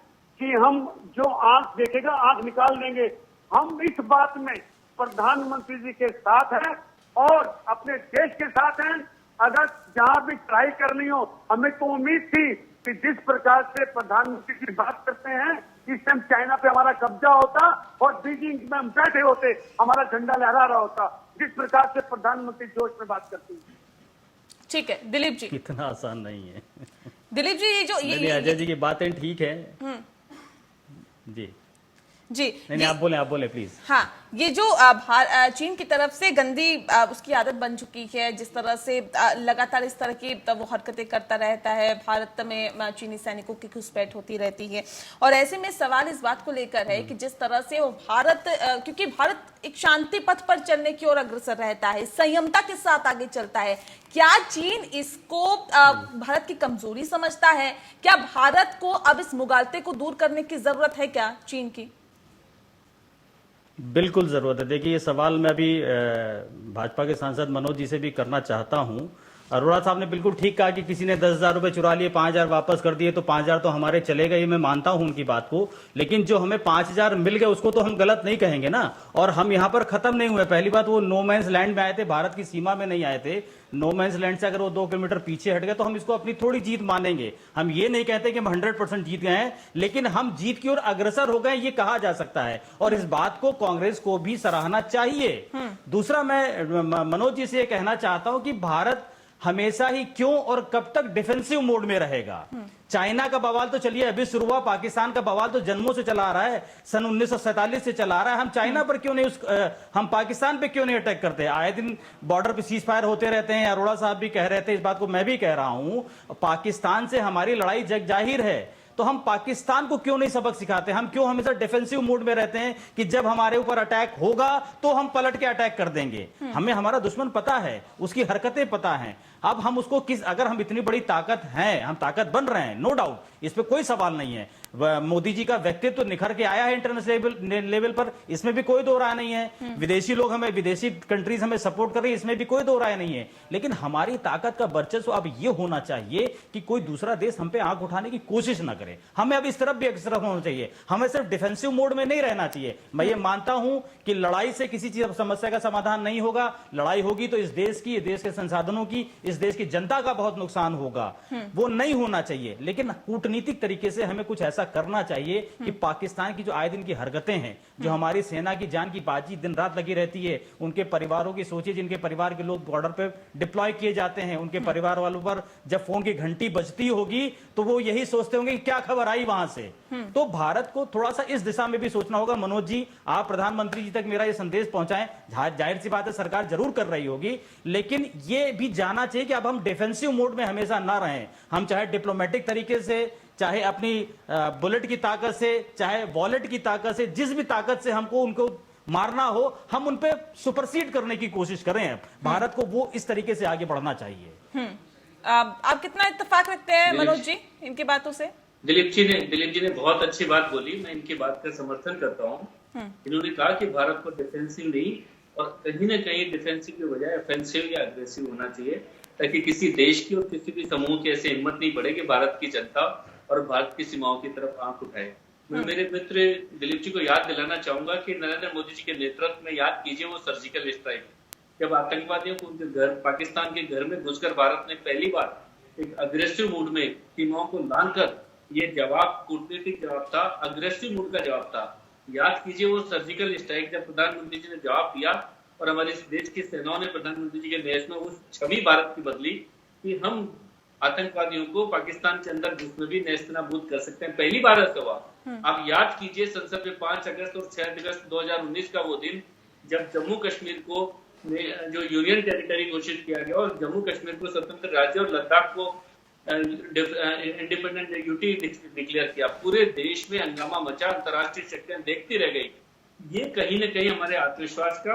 कि हम जो आंख देखेगा आंख निकाल देंगे, हम इस बात में प्रधानमंत्री जी के साथ हैं और अपने देश के साथ हैं। अगर जहां भी ट्राई करनी हो, हमें तो उम्मीद थी कि जिस प्रकार से प्रधानमंत्री जी बात करते हैं, इस टाइम चाइना पे हमारा कब्जा होता और बीजिंग में हम बैठे होते, हमारा झंडा लहरा रहा होता, जिस प्रकार से प्रधानमंत्री जोश में बात करती है। ठीक है दिलीप जी, इतना आसान नहीं है दिलीप जी, ये जो अजय जी की बातें ठीक है जी। जी नहीं, आप बोले प्लीज। हाँ, ये जो चीन की तरफ से गंदी उसकी आदत बन चुकी है, जिस तरह से लगातार इस तरह की वो हरकतें करता रहता है, भारत में चीनी सैनिकों की घुसपैठ होती रहती है, और ऐसे में सवाल इस बात को लेकर है कि जिस तरह से वो भारत, क्योंकि भारत एक शांति पथ पर चलने की ओर अग्रसर रहता है, संयमता के साथ आगे चलता है, क्या चीन इसको भारत की कमजोरी समझता है? क्या भारत को अब इस मुगालते को दूर करने की जरूरत है क्या चीन की? बिल्कुल जरूरत है। देखिए, ये सवाल मैं अभी भाजपा के सांसद मनोज जी से भी करना चाहता हूं। अरोड़ा साहब ने बिल्कुल ठीक कहा कि किसी ने 10,000 रुपए चुरा लिए, 5,000 वापस कर दिए, तो 5,000 तो हमारे चले गए, मैं मानता हूं उनकी बात को, लेकिन जो हमें 5,000 मिल गए उसको तो हम गलत नहीं कहेंगे ना। और हम यहां पर खत्म नहीं हुए। पहली बात, वो नो मैंस लैंड में आए थे, भारत की सीमा में नहीं आए थे। नो मैंस लैंड से अगर वो 2 किलोमीटर पीछे हट गए तो हम इसको अपनी थोड़ी जीत मानेंगे। हम ये नहीं कहते कि हम 100% जीत गए हैं, लेकिन हम जीत की ओर अग्रसर हो गए, ये कहा जा सकता है, और इस बात को कांग्रेस को भी सराहना चाहिए। दूसरा, मैं मनोज जी से ये कहना चाहता हूं कि भारत हमेशा ही क्यों और कब तक डिफेंसिव मोड में रहेगा? चाइना का बवाल तो चलिए अभी शुरू हुआ, पाकिस्तान का बवाल तो जन्मों से चला आ रहा है, सन 1947 से चला आ रहा है। हम चाइना पर क्यों नहीं हम पाकिस्तान पे क्यों नहीं अटैक करते? आए दिन बॉर्डर पे सीज फायर होते रहते हैं। अरोड़ा साहब भी कह रहे थे, इस बात को मैं भी कह रहा हूं, पाकिस्तान से हमारी लड़ाई जग जाहिर है, तो हम पाकिस्तान को क्यों नहीं सबक सिखाते? हम क्यों हमेशा डिफेंसिव मोड में रहते हैं कि जब हमारे ऊपर अटैक होगा तो हम पलट के अटैक कर देंगे? हमें हमारा दुश्मन पता है, उसकी हरकतें पता हैं। अब हम उसको अगर हम इतनी बड़ी ताकत हैं, हम ताकत बन रहे हैं, नो डाउट, इस पे कोई सवाल नहीं है। मोदी जी का व्यक्तित्व तो निखर के आया है इंटरनेशनल लेवल पर, इसमें भी कोई दो राय नहीं है। विदेशी लोग हमें, विदेशी कंट्रीज हमें सपोर्ट कर रही है, इसमें भी कोई दो राय नहीं है। लेकिन हमारी ताकत का वर्चस्व अब यह होना चाहिए कि कोई दूसरा देश हम पे आंख उठाने की कोशिश ना करे। हमें अब इस तरफ भी अग्रसर होना चाहिए, हमें सिर्फ डिफेंसिव मोड में नहीं रहना चाहिए। मैं ये मानता हूं कि लड़ाई से किसी चीज समस्या का समाधान नहीं होगा। लड़ाई होगी तो इस देश की, देश के संसाधनों की, इस देश की जनता का बहुत नुकसान होगा। वो नहीं होना चाहिए। लेकिन कूटनीतिक तरीके से हमें कुछ ऐसा करना चाहिए कि पाकिस्तान की जो आए दिन की हरकतें हैं, जो हमारी सेना की जान की बाजी दिन रात लगी रहती है, उनके परिवारों की सोचिए, जिनके परिवार के लोग बॉर्डर पे डिप्लॉय किए जाते हैं, उनके परिवार वालों पर जब फोन की घंटी बजती होगी तो वो यही सोचते होंगे कि क्या खबर आई वहां से। तो भारत को थोड़ा सा इस दिशा में भी सोचना होगा। मनोज जी, आप प्रधानमंत्री जी तक मेरा ये संदेश पहुंचाएं। जाहिर सी बात है सरकार जरूर कर रही होगी, लेकिन ये भी जानना चाहिए कि अब हम डिफेंसिव मोड में हमेशा ना रहें। हम चाहे डिप्लोमेटिक तरीके से, चाहे अपनी बुलेट की ताकत से, चाहे वॉलेट की ताकत से, जिस भी ताकत से हमको उनको मारना हो, हम उन पे सुपरसीड करने की कोशिश करें। भारत को वो इस तरीके से आगे बढ़ना चाहिए। आप कितना इत्तेफाक रखते हैं मनोज जी इनकी बातों से? दिलीप जी ने बहुत अच्छी बात बोली, मैं इनकी बात का समर्थन करता हूँ। इन्होंने कहा कि भारत को डिफेंसिव नहीं और कहीं ना कहीं डिफेंसिव के बजाय ऑफेंसिव या अग्रेसिव होना चाहिए, ताकि किसी देश की और किसी भी समूह की ऐसे हिम्मत नहीं बढ़े कि भारत की जनता और भारत की सीमाओं की तरफ आंख उठाए। मैं मेरे मित्र दिलीप जी को याद दिलाना चाहूंगा कि नरेंद्र मोदी जी के नेतृत्व में, याद कीजिए वो सर्जिकल स्ट्राइक, जब आतंकवादियों को उनके घर, पाकिस्तान के घर में घुसकर भारत ने पहली बार एक अग्रेसिव मूड में सीमाओं को लांघकर, ये जवाब कूटनीतिक जवाब था, अग्रेसिव मूड का जवाब था। याद कीजिए वो सर्जिकल स्ट्राइक, जब प्रधानमंत्री जी ने जवाब दिया और हमारे देश की सेनाओं ने प्रधानमंत्री जी के देश में उस छवि भारत की बदली कि हम आतंकवादियों को पाकिस्तान के अंदर घुसने भी नेस्तनाबूद कर सकते हैं। पहली बार ऐसा हुआ। आप याद कीजिए संसद में 5 अगस्त और 6 अगस्त 2019 का वो दिन, जब जम्मू कश्मीर को जो यूनियन टेरिटरी घोषित किया गया और जम्मू कश्मीर को स्वतंत्र राज्य और लद्दाख को इंडिपेंडेंट यूटी डिक्लेयर किया। पूरे देश में हंगामा मचा, अंतर्राष्ट्रीय शक्तियां देखती रह गई। ये कहीं ना कहीं हमारे आत्मविश्वास का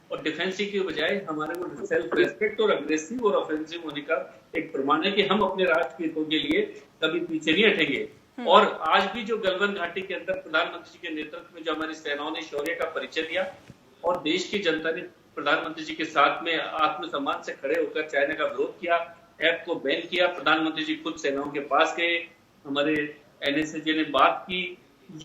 और डिफेंसिव की बजाय हमारे को सेल्फ रेस्पेक्ट और अग्रेसिव और ऑफेंसिव होने का एक प्रमाण है कि हम अपने राष्ट्र के हितों के लिए कभी पीछे नहीं हटेंगे। और आज भी जो गलवान घाटी के अंदर प्रधानमंत्री जी के नेतृत्व में जो हमारी सेनाओं ने शौर्य का परिचय दिया और देश की जनता ने प्रधानमंत्री जी के साथ में आत्मसम्मान से खड़े होकर चाइना का विरोध किया, ऐप को बैन किया, प्रधानमंत्री जी खुद सेनाओं के पास गए, हमारे एनएसजी ने बात की,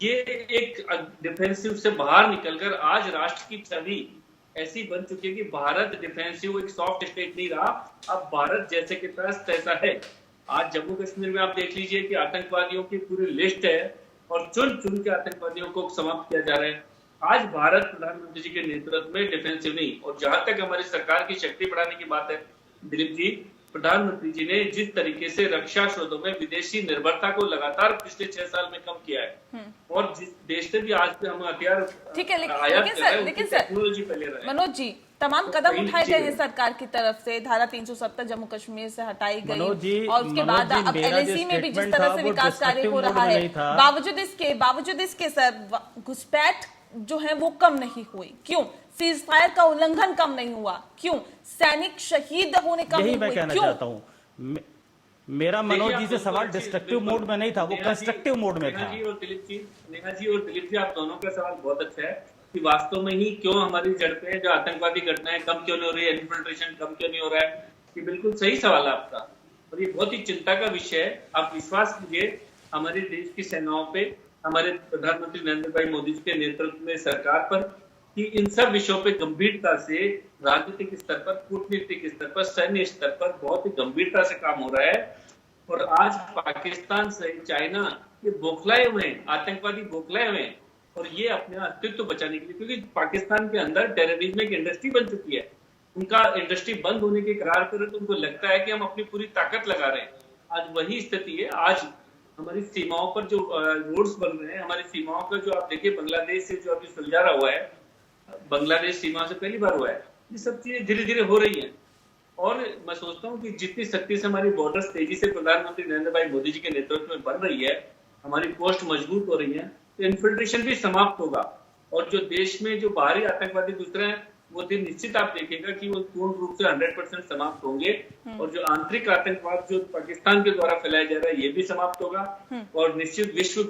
ये एक डिफेंसिव से बाहर निकलकर आज राष्ट्र की छवि ऐसी बन चुकी है कि भारत डिफेंसिव एक सॉफ्ट स्टेट नहीं रहा, अब भारत जैसे के पास तैसा है। आज जम्मू कश्मीर में आप देख लीजिए कि आतंकवादियों की पूरी लिस्ट है और चुन चुन के आतंकवादियों को समाप्त किया जा रहा है। आज भारत प्रधानमंत्री जी के नेतृत्व में डिफेंसिव नहीं। और जहां तक हमारी सरकार की शक्ति बढ़ाने की बात है दिलीप जी, प्रधानमंत्री जी ने जिस तरीके से रक्षा शोधों में विदेशी निर्भरता को लगातार पिछले 6 साल में कम किया है, और जिस देश से भी आज भी हम हथियार ठीक है, आयात कर रहे हैं, लेकिन उनकी टेक्नोलॉजी पहले रहे। मनोज जी, तमाम कदम कहीं उठाए नीचे गए हैं है। सरकार की तरफ से, धारा 370 जम्मू कश्मीर से हटाई मनोज जी, गई और उसके बाद मनोज जी, अब मेरा जो एलएसी में भी जिस स्टेटमेंट तरह था, से वो विकास कार्य हो डिस्ट्रक्टिव रहा मोड में है, नहीं था। बावजूद इसके सर घुसपैठ जो है वो कम नहीं हुई, क्यों? सीज फायर का उल्लंघन कम नहीं हुआ, क्यों? सैनिक शहीद होने कम यही नहीं मैं हुए, कहना क्यों? चाहता हूँ। मेरा मनोज जी से सवाल डिस्ट्रक्टिव मोड में नहीं था, वो कंस्ट्रक्टिव मोड में था। नेहा जी और दिलीप जी, आप दोनों का सवाल बहुत अच्छा है कि वास्तव में ही क्यों हमारी जड़पें जो आतंकवादी घटनाएं कम क्यों नहीं हो रही है, इन्फिल्ट्रेशन कम क्यों नहीं हो रहा है, ये बिल्कुल सही सवाल है आपका, और ये बहुत ही चिंता का विषय है। आप विश्वास कीजिए हमारे देश की सेनाओं पे, हमारे प्रधानमंत्री नरेंद्र भाई मोदी जी के नेतृत्व में सरकार पर, कि इन सब विषयों पे गंभीरता से राजनीतिक स्तर पर, कूटनीतिक स्तर पर, सैन्य स्तर पर बहुत ही गंभीरता से काम हो रहा है। और आज पाकिस्तान से चाइना ये बौखलाए हुए हैं, आतंकवादी बौखलाए हुए हैं, और ये अपने अस्तित्व बचाने के लिए, क्योंकि पाकिस्तान के अंदर टेररिज्म एक इंडस्ट्री बन चुकी है, उनका इंडस्ट्री बंद होने के करार पर तो उनको लगता है कि हम अपनी पूरी ताकत लगा रहे हैं। आज वही स्थिति है। आज हमारी सीमाओं पर जो रोड्स बन रहे हैं, हमारी सीमाओं का जो आप देखिए बांग्लादेश से जो अभी सुलझारा हुआ है, बांग्लादेश सीमा से पहली बार हुआ है, ये सब चीजें धीरे धीरे हो रही हैं। और मैं सोचता हूँ कि जितनी सख्ती से हमारी बॉर्डर्स तेजी से प्रधानमंत्री नरेंद्र भाई मोदी जी के नेतृत्व में बन रही है, हमारी पोस्ट मजबूत हो रही है, तो इन्फिल्ट्रेशन भी समाप्त होगा। और जो देश में जो बाहरी आतंकवादी दूसरे हैं, वो दिन निश्चित आप देखेगा कि वो पूर्ण रूप से 100% समाप्त होंगे, और जो आंतरिक आतंकवाद जो पाकिस्तान के द्वारा फैलाया जा रहा है, ये भी समाप्त होगा। और निश्चित विश्व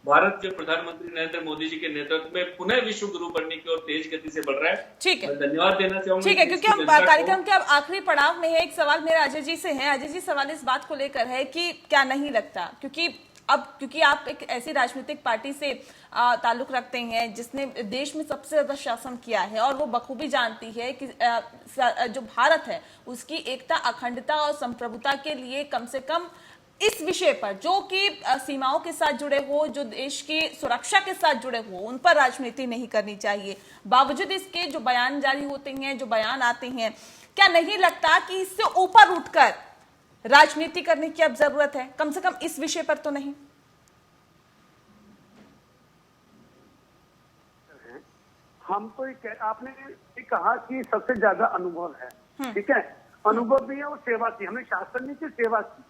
भारत जो प्रधानमंत्री नरेंद्र मोदी जी के नेतृत्व में पुनः विश्व गुरु बनने की ओर तेज गति से बढ़ रहा है। ठीक है, मैं धन्यवाद देना चाहूंगा। ठीक है, क्योंकि हम कार्यक्रम के अब आखिरी पड़ाव में है। एक सवाल मेरा अजय जी से है। अजय जी, सवाल इस बात को लेकर है कि क्या नहीं लगता, क्योंकि आप एक ऐसी राजनीतिक पार्टी से ताल्लुक रखते हैं जिसने देश में सबसे ज्यादा शासन किया है, और वो बखूबी जानती है कि जो भारत है उसकी एकता, अखंडता और संप्रभुता के लिए कम से कम इस विषय पर, जो कि सीमाओं के साथ जुड़े हो, जो देश की सुरक्षा के साथ जुड़े हो, उन पर राजनीति नहीं करनी चाहिए। बावजूद इसके जो बयान जारी होते हैं, जो बयान आते हैं, क्या नहीं लगता कि इससे ऊपर उठकर राजनीति करने की अब जरूरत है, कम से कम इस विषय पर तो नहीं? हम तो आपने कहा कि सबसे ज्यादा अनुभव है, ठीक है, अनुभव भी है और सेवा की, हमने शासन नहीं की, सेवा की।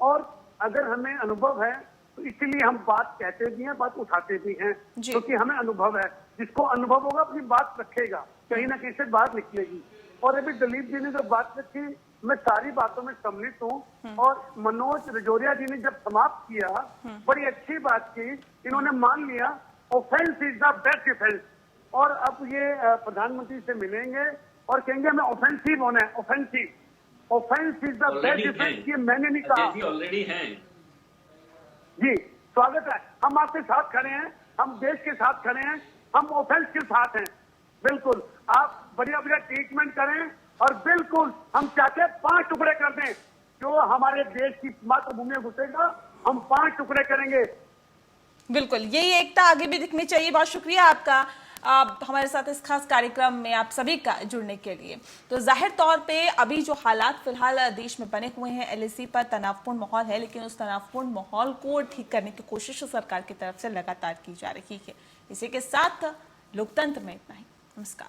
और अगर हमें अनुभव है तो इसीलिए हम बात कहते भी हैं, बात उठाते भी हैं, क्योंकि हमें अनुभव है। जिसको अनुभव होगा अपनी बात रखेगा, कहीं ना कहीं से बात निकलेगी। और अभी दिलीप जी ने जो बात रखी, मैं सारी बातों में सम्मिलित हूँ। और मनोज रजौरिया जी ने जब समाप्त किया, बड़ी अच्छी बात की, इन्होंने मान लिया offence is the best defence. और अब ये प्रधानमंत्री से मिलेंगे और कहेंगे हमें ऑफेंसिव होना है, offensive. Offence is the best defence, ये मैंने नहीं कहा, ऑलरेडी हैं जी। स्वागत है, हम आपके साथ खड़े हैं, हम देश के साथ खड़े हैं, हम ऑफेंस के साथ हैं। बिल्कुल आप बढ़िया बढ़िया ट्रीटमेंट करें, और बिल्कुल हम चाहते हैं 5 टुकड़े कर दें। जो हमारे देश की मातृभूमि में घुसेगा, हम 5 टुकड़े करेंगे। बिल्कुल, यही एकता आगे भी दिखनी चाहिए। बहुत शुक्रिया आपका हमारे साथ इस खास कार्यक्रम में आप सभी का जुड़ने के लिए। तो जाहिर तौर पे अभी जो हालात फिलहाल देश में बने हुए हैं, एलएसी पर तनावपूर्ण माहौल है, लेकिन उस तनावपूर्ण माहौल को ठीक करने की कोशिश सरकार की तरफ से लगातार की जा रही है। इसी के साथ लोकतंत्र में इतना ही। नमस्कार।